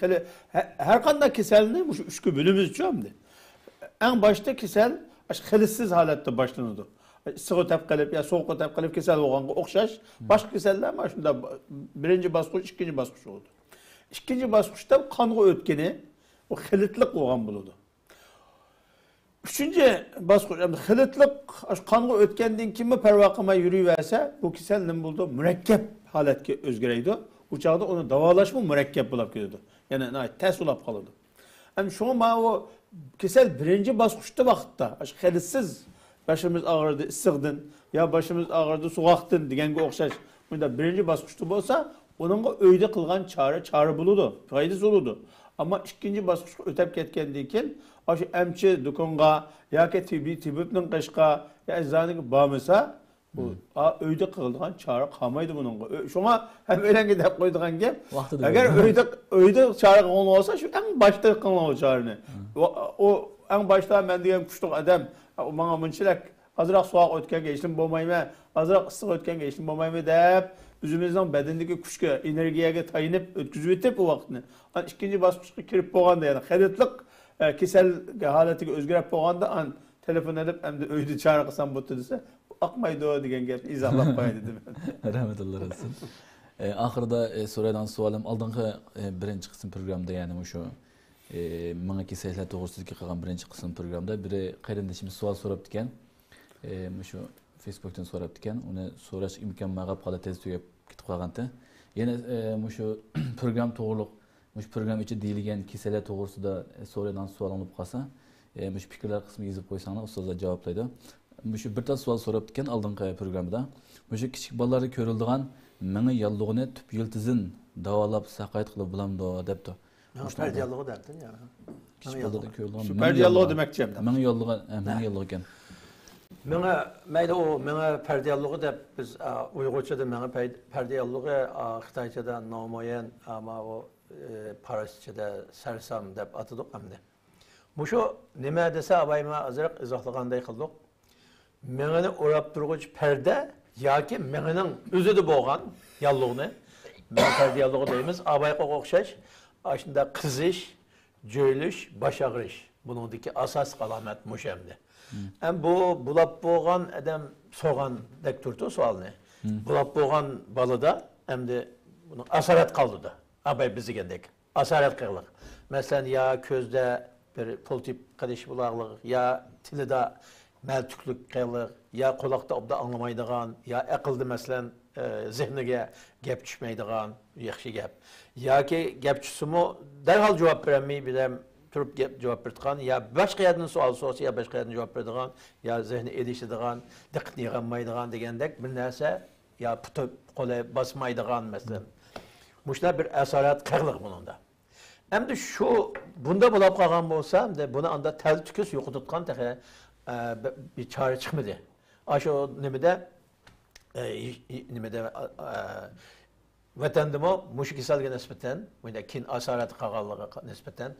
her qanday kasalni şu 3 bölümümüz üçündü. En başta kasal xilitsiz holatda boshlanadi. Issiq o'tib qolib ya sovuq o'tib qolib kasal bo'lganga o'xshash boshqa kasallar mana shunda birinchi bosqich, ikkinchi bosqich bo'ldi. Ikkinchi bosqichda qonga o'tgani o xilitlik bo'lgan bo'ladi. Üçüncü basqıç, xilitlik qonga o'tgandan keyin parvo qilmay yuraversa, bu kasal nima bo'ldi? Murakkab holatga o'zgaraydi. U chaqda uni davolashmi murakkab bo'lib ketadi. Ya'ni tez ulab qoladi. Ham shunga mana o kasal birinchi bosqichda vaqtda, xilitsiz başımız ağrıdı issiqdan, ya başımız ağrıdı soğuqdan deganga o'xshash. Bunda birinchi bosqichda bo'lsa, uningga uyda qilgan chora bo'ladi, foydasi bo'ladi. Ama ikinci bosqichga o'tib ketgandan keyin şu emchi do'konga yoki tibibning qishqa ya ijzoniga bormasa bu uyda qiladigan chora qolmaydi buningga. Shunga ham o'ylanga deb qo'ydigan gap. Agar uyda chora qilgan bo'lsa, shu eng boshda qilgan chorani. O eng boshda men degan kuchli odam menga bunchalik azroq sovuq o'tganga ishim bo'lmaymi, azroq issiq o'tganga ishim bo'lmaymi deb o'zimizning badandagi kuchga, energiyaga tayinib o'tkazib o'tib bu vaqtni. İkinci bosqichga kirib bo'lganda, ya'ni xilitlik kasal holatiga o'zgarib bo'lganda telefon edib endi uyda chora qilsam bo'pti desa, aqmaydi degan gapni izohlab qo'yadi dedim. Rahmetullah olsun. Ahırda so'ragan savolim oldingi birinchi qism programda, ya'ni shu menga kasallar to'g'risidagi qilgan birinchi qism programda biri qarindishimiz savol so'rabdi ekan. Shu Facebookdan so'rabdi ekan, uni so'rash imkonman qolib qoldi, tez tugab ketib qolganda. Yana shu program to'g'riliq Muş program içi deyilgen kasallar to'g'risida so'ragan savol olib qolsa, mush fikrlar qismiga yozib qo'ysanglar, ustozlar javoblaydi. Mush bir ta savol so'rabdi ekan oldingi programda. Mush kichik bolalarda ko'riladigan meni yollig'ini tüp yiltizin davolab saqayat qilib bo'lamdi debdi. Perdiyallığı derdin ya. Kichik bolalarda ko'riladigan Süper diyalog demakchi. Meni yollig'i ekan. Mena perdiyallığı deb biz Uyg'urchada mena perdiyallığı Xitoychada nomoyan ama o Parasçada sarsam deb atadık hamda. Muşu nima desa abayma azraq izohlaganday qildik. Meni o'rab turg'ich perde yoki mening o'zida bo'lgan yallig'ni men perdiyallığı deymiz. Abayga o'xshash shunda qizish, jo'ylish, bosh og'rish. Buningdagi asos alomat mushamdi. Hem bu bulab bo'lgan adam so'gan deb turdi savolni. Bulab bo'lgan balada hamda buni asarat qoldi. Abay bizi gendek. Asaret kırlık. Mesela ya közde bir politik karış bulağlık, ya tilide meltüklük kırlık, ya kulakta obda anlamaydıgan, ya akıldı mesela zihnige gep düşmeydigan, yaxşı gep. Ya ki gepçüsümü derhal cevap vermeyi bilem, turup gep cevap verdigan, ya başka yerden sual sorsa, ya başka yerden cevap verdigan, ya zihni edişidigan, dikkatini yığanmaydigan degendek bir narsa, ya putu kolay basmaydigan mesela. Muşlar bir esaret kırlık bunun da. Hem de şu, bunda bulap kalgan bolsa, hem de bunu anda tel tüküs yok tutkan tehe bir çare çıkmadı. Aşağı nemede vatandımı muşu kisalga nispeten, bunda kin asaret kagallığa nispeten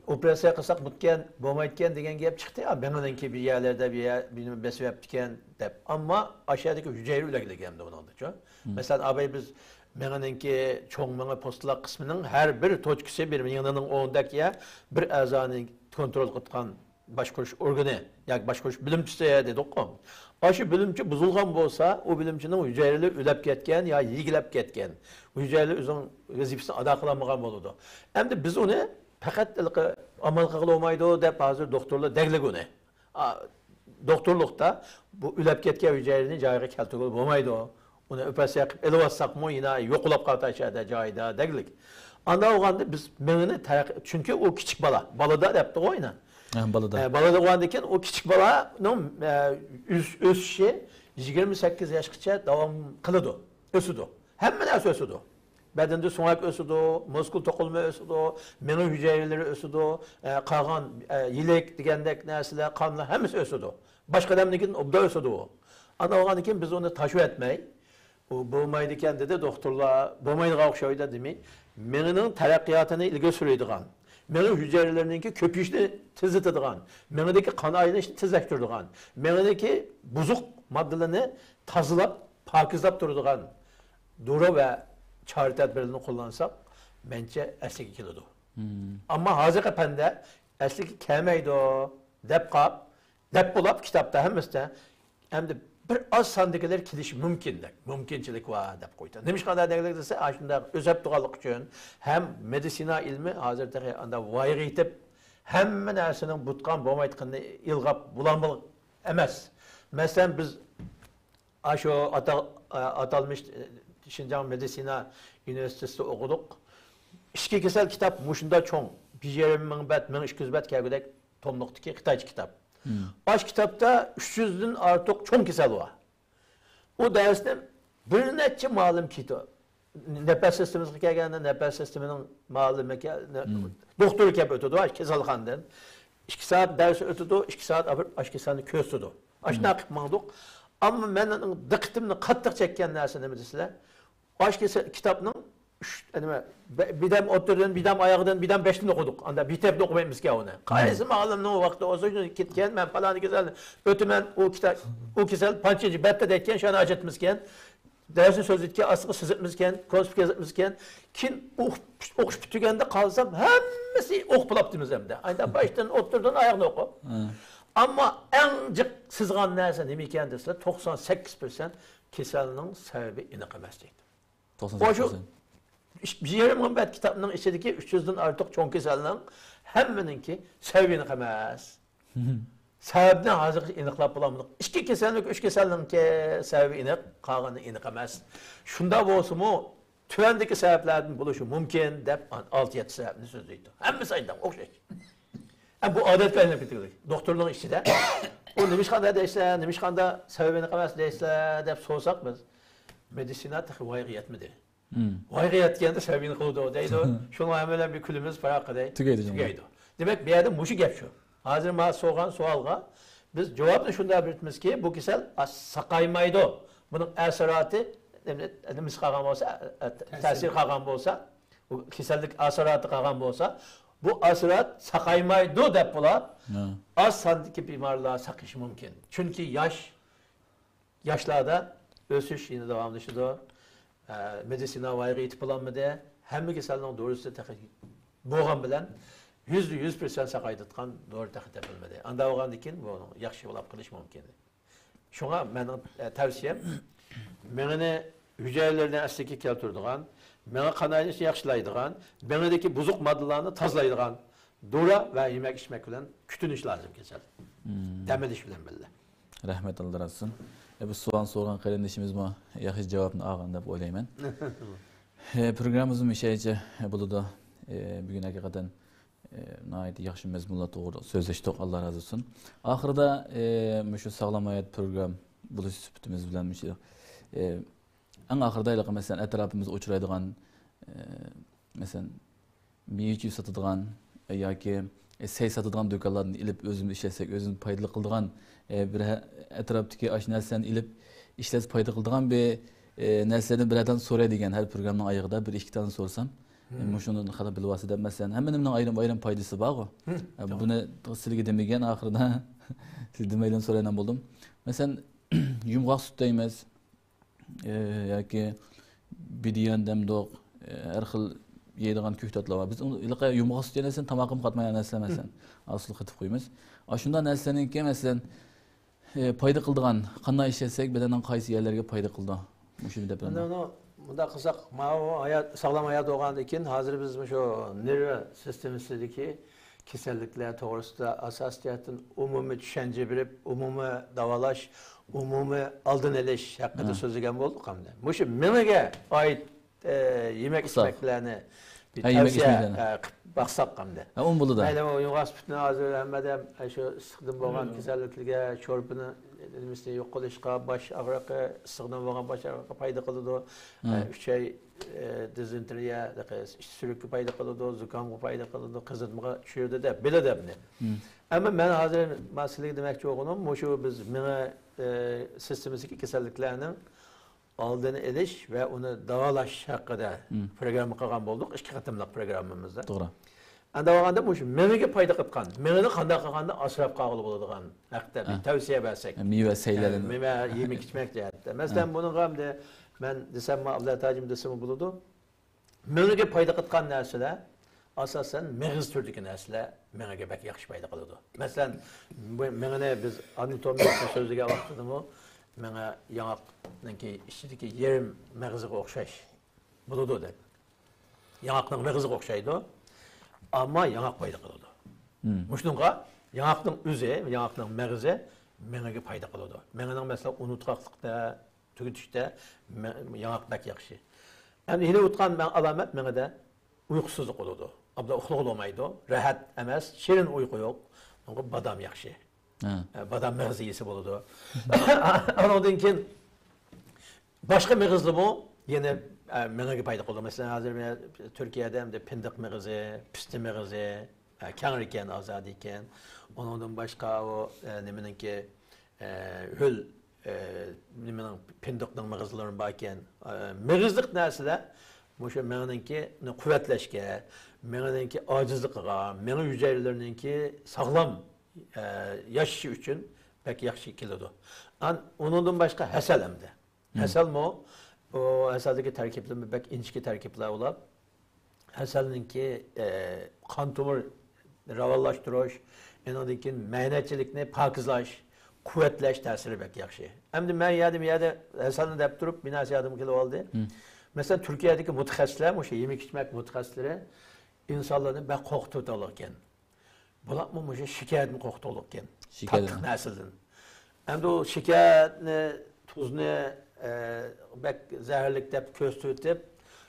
operasiya kısak mutken, bomaytken degen gap çıktı ya, ben onunki bir yerlerde bir besvep diken dep. Ama aşağıdaki hücreyi ülegilik hem de bunun da. Mesela abi biz menenki çoğun mena postulak kısmının her bir toçkisi bir yanının ondaki ya bir azanın kontrol kıtkan başkoş organı, yani başkoş bilimçisi dedik o. Aşı bilimçi buzulgan bolsa, o bilimçinin hücreleri ülep ketken ya yigilep ketken. Hücreleri özün vazifesini ada kılamagan boludu. Hem de biz onu fakat amal kılolmaydı dep hazır doktorlar deglik onu. Doktorlukta bu ülep ketken hücrelerini cayga keltugul olmaydı o. Onu öpesi yakıp ele bassak mı yine yokulap kalta aşağıda cayda deglik. Anda oğanda biz menini çünkü o küçük bala. Balada yaptı o yine. Balada. Balada oğandayken o küçük balanın ösüşü 28 yaşlıca devam kılıdı. Ösüdü. Hemen neresi ösüdü. Bedende soğuk ösüdü, muskul tokulma ösüdü, meni hücreleri ösüdü, kalan yilek digendek nersiler, kanlar hepsi ösüdü. Başka demlikin obda ösüdü o. Anda oğandayken biz onu taşu etmeyi, bo'lmaydigan dedi doktorlar, bo'lmaydigan o'xshaydi demay, meninin taraqqiyotini ilgari suradigan, mening hücrelerininki köpüşni tezitadigan, menidagi qon aylanishini tezlashtiradigan, menidagi buzuq moddalarni tozalab, pokizlab turadigan dori va chora tadbirlarni qo'llansak, mencha asliga keladi. Ammo hozirgi panda asliga kelmaydi deb bo'lib kitobda hammasida hamda bir az sandıklar kiliş mümkünçilik var dep koydu. Demiş kadar degler dese aşında özep doğallık için hem medisina ilmi hazırda anda vayı gitip hem narsının butkan bomaytqını ilgap bulanmalı emas. Mesela biz aşo atalmış Şinjan Medisina Üniversitesi okuduk. İşki kesel kitap muşunda çoğun. Bir yerim bet, 1200 bet kelgedek tomluktaki Xitaycı kitap. Baş kitapta 300'den artık çok kesel var. O derste bir netçe malum kitap. Nefes sistemimiz geldiğinde nefes sisteminin malumu doktoru kep ötüdü. Aş kesalkandan. 2 saat ders ötüdü. 2 saat aş kesalını köstüdü. Aş nakıpmadık. Ama ben dikkatimini kattık çekken nersin demedisiler. Aş kitabının birden oturdun, birden ayağından, birden beşten okuduk. Anda bitep okumayımız ki onu. Kayısı malum ne o vakti o zaman gitken ben falan güzel ötümen o kisel pançıcı bette deyken şana acetmişken dersin söz etken asığı sızıtmışken konspik yazıtmışken kin okuş bütügende kalsam hemmesi okupulaptınız hem de. Aynı baştan oturdun ayağını oku. Ama en cık sızgan neresi demeyken desler 98% keselinin sebebi iniqemezliğiydi. 98%. Bir yerim mümbet kitabının içindeki 300'den artık çoğun keselinin hemmeninki sebebi iniqemez. Sebebine hazır iniqlap bulamadık. 2 kesellik, 3 kesellininki sebebi iniq, kağını iniqemez. Şunda bolsa mu tüvendeki sebeplerden buluşu mümkün dep 6-7 sebebini sözlüydü. Hemmesi aynıdan okşay. Bu adet kaynaklı bitirdik. Doktorluğun işi de. O nemişkanda deyse, nemişkanda sebebini iniqemez deyse dep sorsak biz medisina tıkıvayı yetmedi. Vayga yetgende sebebini kıldı o deydi o. Şunu hemen bir külümüz farkı dey. Tügeydi. Demek bir yerde muşu gep şu. Hazır ma soğan sualga biz cevabını şunda belirtimiz ki bu kisel sakaymaydı. Bunun esaratı nemiz kagan olsa, tesir kagan olsa, bu kisellik esaratı kagan olsa bu esarat sakaymaydı dep bula. Az sandıki bimarlığa sakışı mümkün. Çünkü yaşlarda ösüş yine devamlaşıdı. Medisina vayga yetip bulanmadı. Hem keselinin doğrusu boğan bilen %100% sakaydıtkan doğru takip edilmedi. Anda oğandikin bunu yaxşı olap kılış mümkün. Şuna benim tavsiyem, meni hücrelerine asliki keltirdiğin, Meni kan ayrışını yaxşılaydigan, menideki bozuk maddelarni tozlaydigan dura ve yemek içmek bilen kütüniş lazım kesel. Demeliş bilen belli. Rahmet aldıratsın. Bu soğan sorgan kardeşimiz mi? Yaxşı cevabını ağın dep oylayman. Programımızın işeyce buluda bugün hakikaten nayet yaxşı mezmunla doğru sözleştik. Allah razı olsun. Ahırda şu sağlam hayat program buluş süpütümüz bilen bir şey. En ahırdaylık mesela etrafımızda uçuraydıgan mesela miyücü satıdığan yoki sey satıdığan dükkanlardan ilip özümüz işlesek, özümüz paydalı kıldığan bir etraftaki aş nersen ilip işles paydalı kıldığan bir nersenin birden soruya degen her programın ayıgıda bir iki tane sorsam şunun kadar bir vasıda mesela hemen ayrım paydası var o. Bunu silgi demegen ahırda siz demeyle sorayan buldum. Mesela yumğak süt değmez yoki bir diyen demdoq her xil yeydigan köktatlar var. Biz ilqa yumğak süt denesen tamaqım qatmayan narsa mesela asıl qıtıb qo'ymiz. Ashunda narsaninki mesela payda qildigan qanday ishlasak bedenen qaysi yerlerge payda qildi. Mushu deb. Bunda qilsak, sağlam hayat olgandan keyin hozir biz şu nerve sistemisidagi kasalliklar to'g'risida asas jihatdan umumiy tushuncha berib, umumiy davolash, umumiy oldin olish haqida so'zlagan bo'ldik hamda. Mushu menga oid yemek içmeklerini bir tavsiye baksak hamda. Un buluda. Aynen o yuvas bütün hazır hemmedem şu sıkıntı boğan keserlikliğe çorpunu elimizde yok kılışka baş ağrıqı sıkıntı boğan baş ağrıqı payda kılıdı. Üç ay dizenteriye sürükü payda kılıdı, zukamı payda kılıdı, kızılmığa çürüdü de bile de bile. Ama ben hazır meseleyi demek çok onun, şu biz mene sistemimizdeki keserliklerinin aldığını eliş ve onu davalaş hakkında programı qilgan bolduq, 2 qatimliq programımızda. Doğru. Anda vaqanda bu menga payda qilgan, meni qanday qilganda asrab qag'il bo'ladigan haqida bir tavsiya bersak. Meyve seylerin. Meyve yemek içmek jihatda. Mesela bunun hamda men desem Abdultajim desem buludu. Menga payda qilgan narsalar asasen mağız türdeki narsalar menga bak yaxshi payda qiladi. Mesela meni biz anatomiyasini so'ziga vaqtidimi Mənə yanaqdakı içindeki yerim məğziga oxşaş buludu deb. Yanaqның məğziga oxşaydı. Amma yanaq payda qıldı. Muşunğa yanaqның özü, yanaqның məğzi mənə payda qıldı. Mənim məsələn unutqaqlıqda, tügütüşdə yanaq bək yaxşı. Yəni elə utqan mən əlamət mənə də uyğusuzluq oldu. Abla uxluq olmaydı, rahat emas, şirin uyğu yox. Çünki badam yaxşı. Badam məğziyisi buludu. Ondan keyin başqa məğzli bu yine mənə payda qıldı. Məsələn hazır Türkiyədə həm də pindiq məğzi, pisti məğzi, kənar ikən, azad ikən. Ondan başqa o nemenin ki hül nemenin pindiqның məğzlərin var ikən. Məğzlik nəsələr bu şey mənin ki qüvvətləşkə, mənin ki acizliqğa, mənin hüceyrələrinin ki sağlam yaşışı üçün pek yaxşı kilidi. Ondan başqa həsəl həm də. Həsəl mi o? O həsəldəki tərkiblər pek inçki tərkiblər olab. Həsəlinin ki kan tomur ravallaşdırış, ondan ki məynətçilikni pakizlaş, qüvvətləş təsiri pek yaxşı. Həm də mən yadım həsəlini deyib durub binası yadım kilo oldu. Mesela Türkiye'deki mütəxəssislər, o yemek içmek mütəxəssisləri insanların pek qorxutu olurken. Bular mı şikayetini qorxutu olurken. Tatlı nəsildən. Hem de o şikayetini, tuzunu, bek zəhərlik deyib, köz tütüb,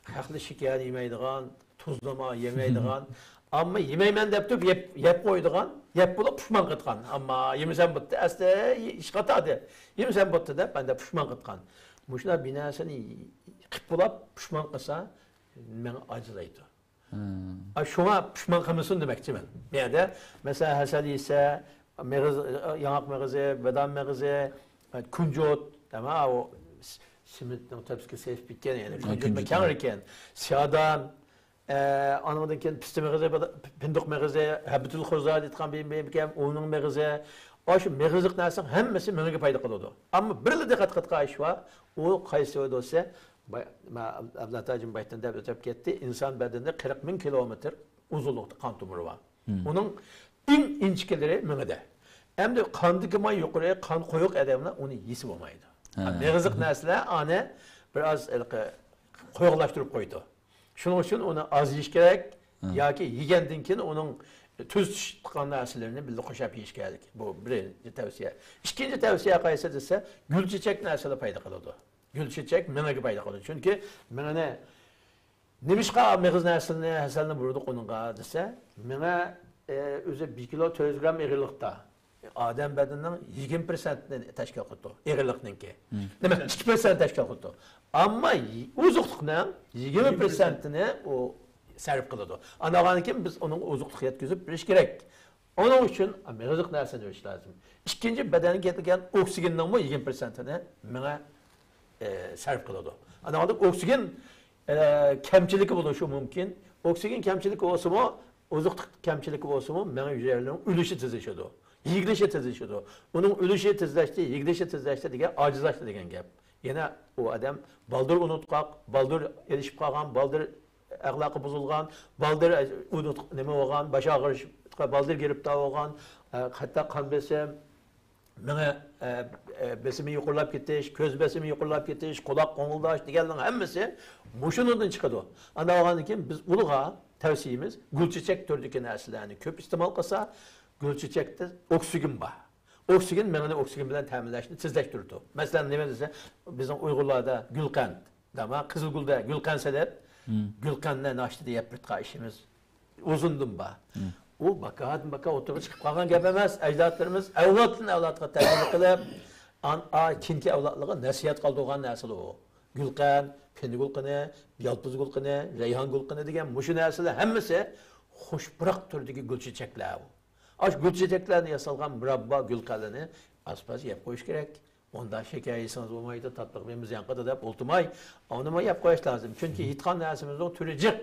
xəxli şikayet yemeydiğən, tuzlama yemeydiğən, amma yemeymən deyib durub, yep qoyduğan, yep bulub pişman qıtqan. Amma yemesen bıttı, əslində iş qatadı. Yemesen bıttı deyib, ben de pişman qıtqan. Muşlar binasını qıp bulub, pişman qısa, mən acılaydı. Şuna pişman qılmışsın deməkçi mən. Yəni də, məsələn, həsəli isə, yanaq məğzi, bədan məğzi, küncot, o simitten tepski sevip bitken yani. Küncot mekan iken, siyadan, anladın ki pisti məğzi, pindik məğzi, həbitül xuzad etqan benim onun məğzi, o şu məğzilik nəsin, həmməsi mənə payda qılıyordu. Amma birli diqqət qıtqa iş var, o qaysı oydu olsa, Abdülhatacım baytdan da ötüp gitti. İnsan bedeninde 40.000 kilometre uzunlukta kan tomuru var. Onun en inçkileri münede. Hem de kan dikimi yukarıya kan koyuk edemine onu yisi olmaydı. Mağızlık nesle anne biraz koyuklaştırıp koydu. Shuning uchun uni az yeyish kerak yoki yegandan keyin uning tuz chiqqan narsalarini birga qo'shib yeyish kerak. Bu birinchi tavsiya. Ikkinchi tavsiya qaysi desa, gulchechak narsalar paydo qiladi. Gulchechak menaga paydo qiladi. Chunki mena nimishqa mig'iz narsani hasalni burdi qo'ninga desa, mena o'zi 1 kilo 400 gram eg'irlikda odam badanining 20%ni tashkil qiladi. Eg'irlikninki. Nima 2% tashkil qiladi. Ammo oziqlikning 20%ni o sarf qiladi. Anagandan keyin biz uning oziqlik yetkazib berish kerak. Onun uchun mig'izlik narsani o'yish lozim. Ikkinchi badanga ketgan oksigenning 20%ni menga sarf qiladi. Anaganda oksigen kamchiligi bo'lishi mumkin. Oksigen kamchiligi bo'lsa-mu, oziqlik kamchiligi bo'lsa-mu, menga hujayralarning o'lishi tezlashadi. Yigilishi tezlashadi. Uning o'lishi tezlashdi, yigilishi tezlashdi degan ojizlashdi degan gap. Yana o adam baldır unutqaq, baldır erişib qalğan, baldır əxlaqı buzulğan, baldır nima olğan, baş ağrış, baldır girib olğan, hatta qan besem, mənə besimi yuqurlab ketiş, köz besimi yuqurlab ketiş, qulaq qoğuldaş deganlar hammasi muşunundan çıxıdı. Anda olğandan keyin biz uluğa tavsiyemiz gulchechak türdəki narsalarni ko'p iste'mol qilsa, gulchechakda oksigen bor. Oksigen meni oksigen bilan ta'minlashni tezlashtirdi. Masalan, nima desa, bizning Uyg'urlarda gulqand, dama qizilgulda gulqansa deb, gulqanni nashti deb bitqa ishimiz uzundan bor. U baka o'tirib chiqib qolgan gap emas. Ajdodlarimiz avloddan avlodga ta'lim qilib, kinki avlodlarga nasihat qoldirgan narsalar u. Gulqand, penigulqini, yalpuz gulqini, rayhon gulqini degan mushu narsalar hammasi xushpuroq turdagi gulchechaklar. Aş gulchechaklarni yasalgan murabbo gulqalini aspas yeb qo'yish kerak. Onda shakar yesangiz bo'lmaydi, tatbiq men biz yanqada deb o'ltimay, uni yeb qo'yish lozim. Chunki yitgan narsamizning turi jiq,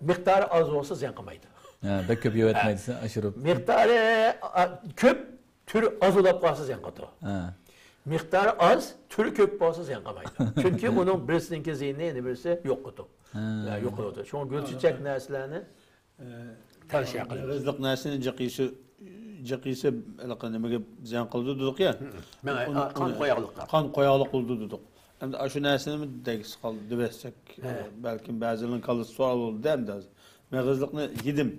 miqdori oz bo'lsa ziyon qilmaydi. Bek ko'p yeb etmaydi, ashirib. Miqdori ko'p, turi oz bo'lib qolsa ziyon qiladi. Miqdori oz, turi ko'p bo'lsa ziyon qilmaydi. Chunki uning birisininki ziyni, birisi yo'q qiladi. Yo'q qiladi. Shu gulchechak narsalarni tavsiya qilamiz. Rizq narsani jiqisi nimaga ziyon qildi dedik ya. Qon qo'yoqlikqa. Qon qo'yoqlik qildi dedik. Endi shu narsani degis qoldi desak, balkim ba'zilarning qoldi savol bo'ldi endi. Men rizqni yedim.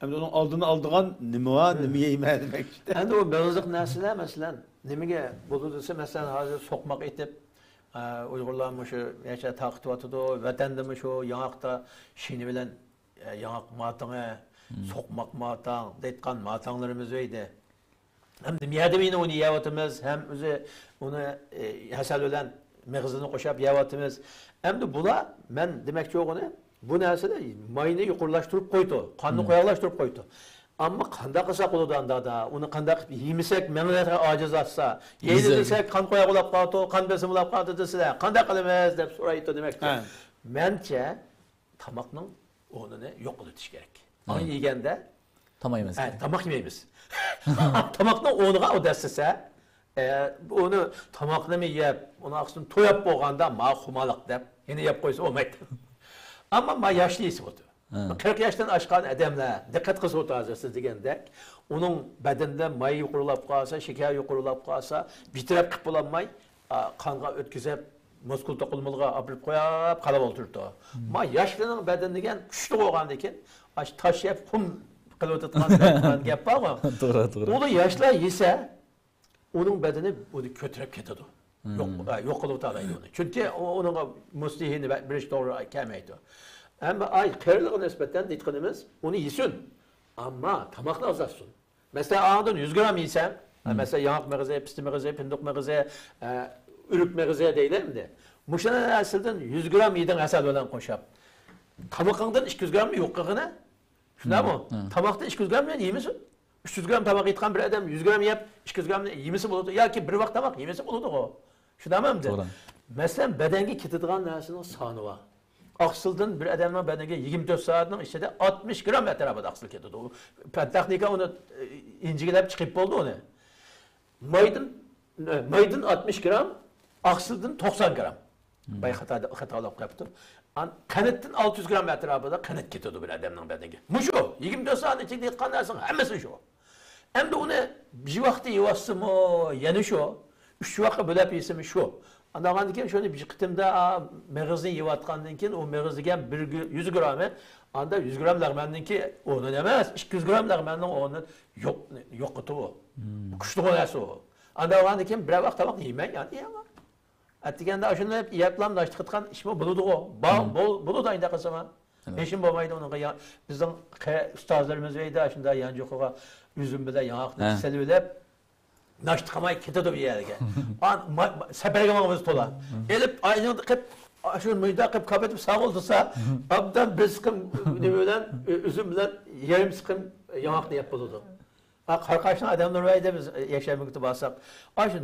Endi uning oldini oldigan nima va nima yeyman demak. Endi o rizq narsalar masalan nimaga bo'ldi desa, masalan hozir so'qmoq etib Uyg'urlar shu yasha taqtiyotido vatandami shu yong'oqda shini bilan yong'oq matini so'qmoq matang deyotgan matanglarimiz edi. Hem miyadimini onu yeyotimiz, hem o'zi uni hasal bilan mig'izini qo'shib yeyotimiz. Endi bular men demoqchi o'g'ini bu narsada mayni yuqurlashtirib qo'ydi, qonni qo'yoqlashtirib qo'ydi. Ammo qanday qilsak bo'ladi anda, uni qanday qilib yemisak, menga ojiz atsa, yeydi desak qon qo'yoqlab qoldi, qon besimlab qoldi desalar, qanday qilamiz deb so'raydi demoqchi. Mencha tamoqning o'rnini yo'q qilish kerak. Onu yeganda Tamam yemez. Tamak yemeyiz. Tamakla o'rniga o dastasa, onu tamakla mı yiyip, onu aksın toyap boğanda ma xumalık deb, yine yap koysa olmaydı. Ama ma yaşlıysa oldu. 40 yaştan aşkan adamlar dikkat kılsa oldu hazırsız degende, onun bedende mayı yuqurulap qalsa, şeker yuqurulap qalsa, bitirip kıp bulanmay, kanğa ötküzep, muskul toqulmalığa apırıp koyap, qalab oturdu. Ma yaşlının bedeninden güçlü olğandı ekan, taş yap, kum qilib o'tadigan gap bormi? To'g'ri. Uni yoshlar yesa, uning badani o'zi ko'tarib ketadi. Yo'q qilib o'tadi uni. Chunki uning muslihini birish to'g'ri kelmaydi. Ammo ay qiyirligiga nisbatan aytganimiz, uni yesin. Ammo tamoqni azalsin. Masalan, ağdan 100 gram yesam, masalan, yong'oq mig'izi, pisti mig'izi, pinduq mig'izi, uruk mig'izi deydi. Mushana asldan 100 gram yeding asal bilan qo'shib. Tamoqingdan 200 gram yo'qligini Şuna tamakta 200 gram yemesi, 300 gram tamak yetken bir adam 100 gram yap, 200 gram yemesi buludu. Ya ki bir vakit tamak yemesi buludu o. Şuna mı amca? Mesela bedenge kitadigan narsanın sonu var. Aksıldın bir adamın bedenge 24 saatinin içinde 60 gram etrafında aksıl ketadi. Texnika onu incilep çıkıp oldu onu. Maydın 60 gram, aksıldın 90 gram. Bay hatalık yaptım. Kanıtın 600 gram etrafında kanıt getiriyordu bir adamın bedenge. Bu şu, 24 saat içinde yetken dersin, hemmesi şu. Hem de onu bir vakti yuvası mı, yani şu, 3 vakti bölüp yesi mi şu. Andan keyin şöyle bir qitimda mağızını yeyotgandan keyin o mağız degan 100 gramı anda 100 gram lag'manniki o'rnin emas, 200 gram lag'manning o'rni yo'q qildi u. Kuchli narsa u. Anda olgandan keyin bir vaqt tomoq yeyman, yani yeyman. Atdiganda shuni yaplam dashti qitgan ishmi bo'ladi u. Bo'ladi endi qilsam. Eşim bo'lmaydi uning bizning ustozlarimiz edi, shunda yanjoqqa üzüm bilan yong'oqni selib naştı qilmay ketadi bu yerga. Safarga mangimiz to'la. Elib ayni qilib shu muyda qilib kapatib sağoldusa, abdan biz qim nima bilan üzüm bilan yarim siqim yong'oqni yeb bo'ladi. Qarqashning odamlar vayda biz yashamoqda bo'lsak, shu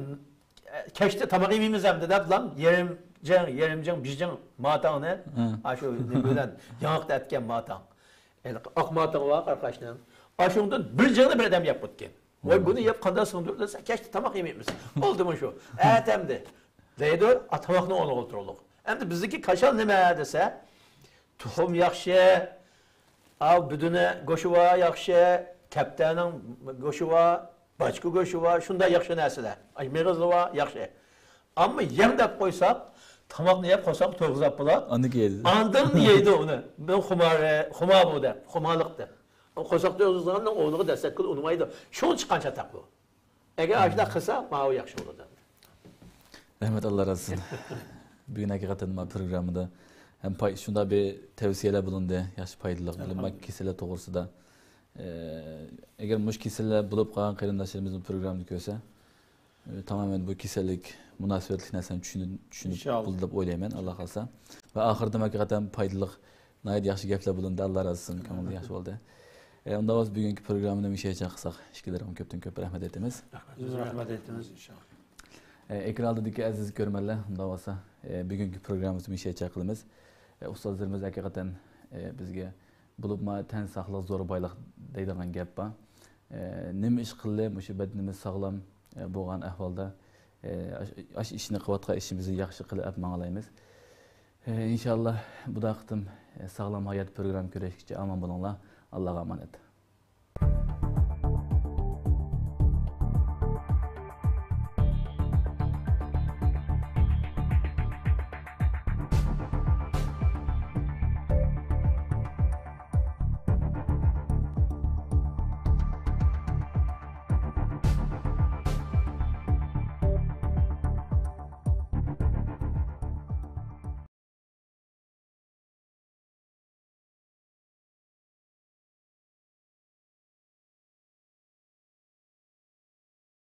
kechda tomoq yeymiz ham deb lan yerimcing bijing matangni shu nima bilan yong'oqda atgan matang. Oq matang va qarqashning. Shundan bir jingni bir odam yeb o'tgan. Voy bunu yap qanday sığdırırsa keçti tamaq yemeymiz. Oldu mu şu? Ətemdi. Deydi tamaqni onu oturuluq. Endi bizdeki kaşal nima dese tuxum yaxşı, buduni go'shi va yaxshi, kaptaning go'shi va, bachka go'shi va, shunday yaxshi narsalar. Meg'izli va yaxshi. Ammo yem deb qo'ysak, tamoqni yeb qo'ysak to'g'izab bo'ladi. Andiki yeydi. Andin yeydi uni. Bu xumar bu deb, xumarliqdir. Qo'saqda o'zingizning o'g'liga dastak qil unmaydi. Shuni chiqqancha taqbu. Agar ashda qilsa, ma'u yaxshi bo'ladi. Rahmet Allah razı olsun. Bugün hakikaten bu programda hem şunda bir tavsiyeler bulundu. Yaş paydalık bilinmek kişiler doğrusu da. Eğer muş kişiler bulup kalan kıyırdaşlarımız bu programda görse tamamen bu kişilik münasebetlik nesini düşünüp bulup oylayman Allah kalsa. Ve ahırda hakikaten paydalık nayet yaxşı gepler bulundu. Allah razı olsun. Kamalda yaxşı oldu. Onda biz bugünkü programda bir şey çaksak. İşkilerim köpten rahmet etimiz. Rahmet ettiniz inşallah. Ekrandaki aziz görmeler, onda olsa bugünkü programımızda bir şey çakılımız. Ustazlarımız hakikaten bizge bulup ma ten saqlıq zor baylıq deydiğen gap ba. Nim iş qıllı, müşü bedenimiz sağlam boğan ahvalda aş işini qıvatqa işimizi yaxşı qılıb apmağalayımız. İnşallah bu da qıtım sağlam hayat program görüşkice aman bulunlar. Allah'a emanet.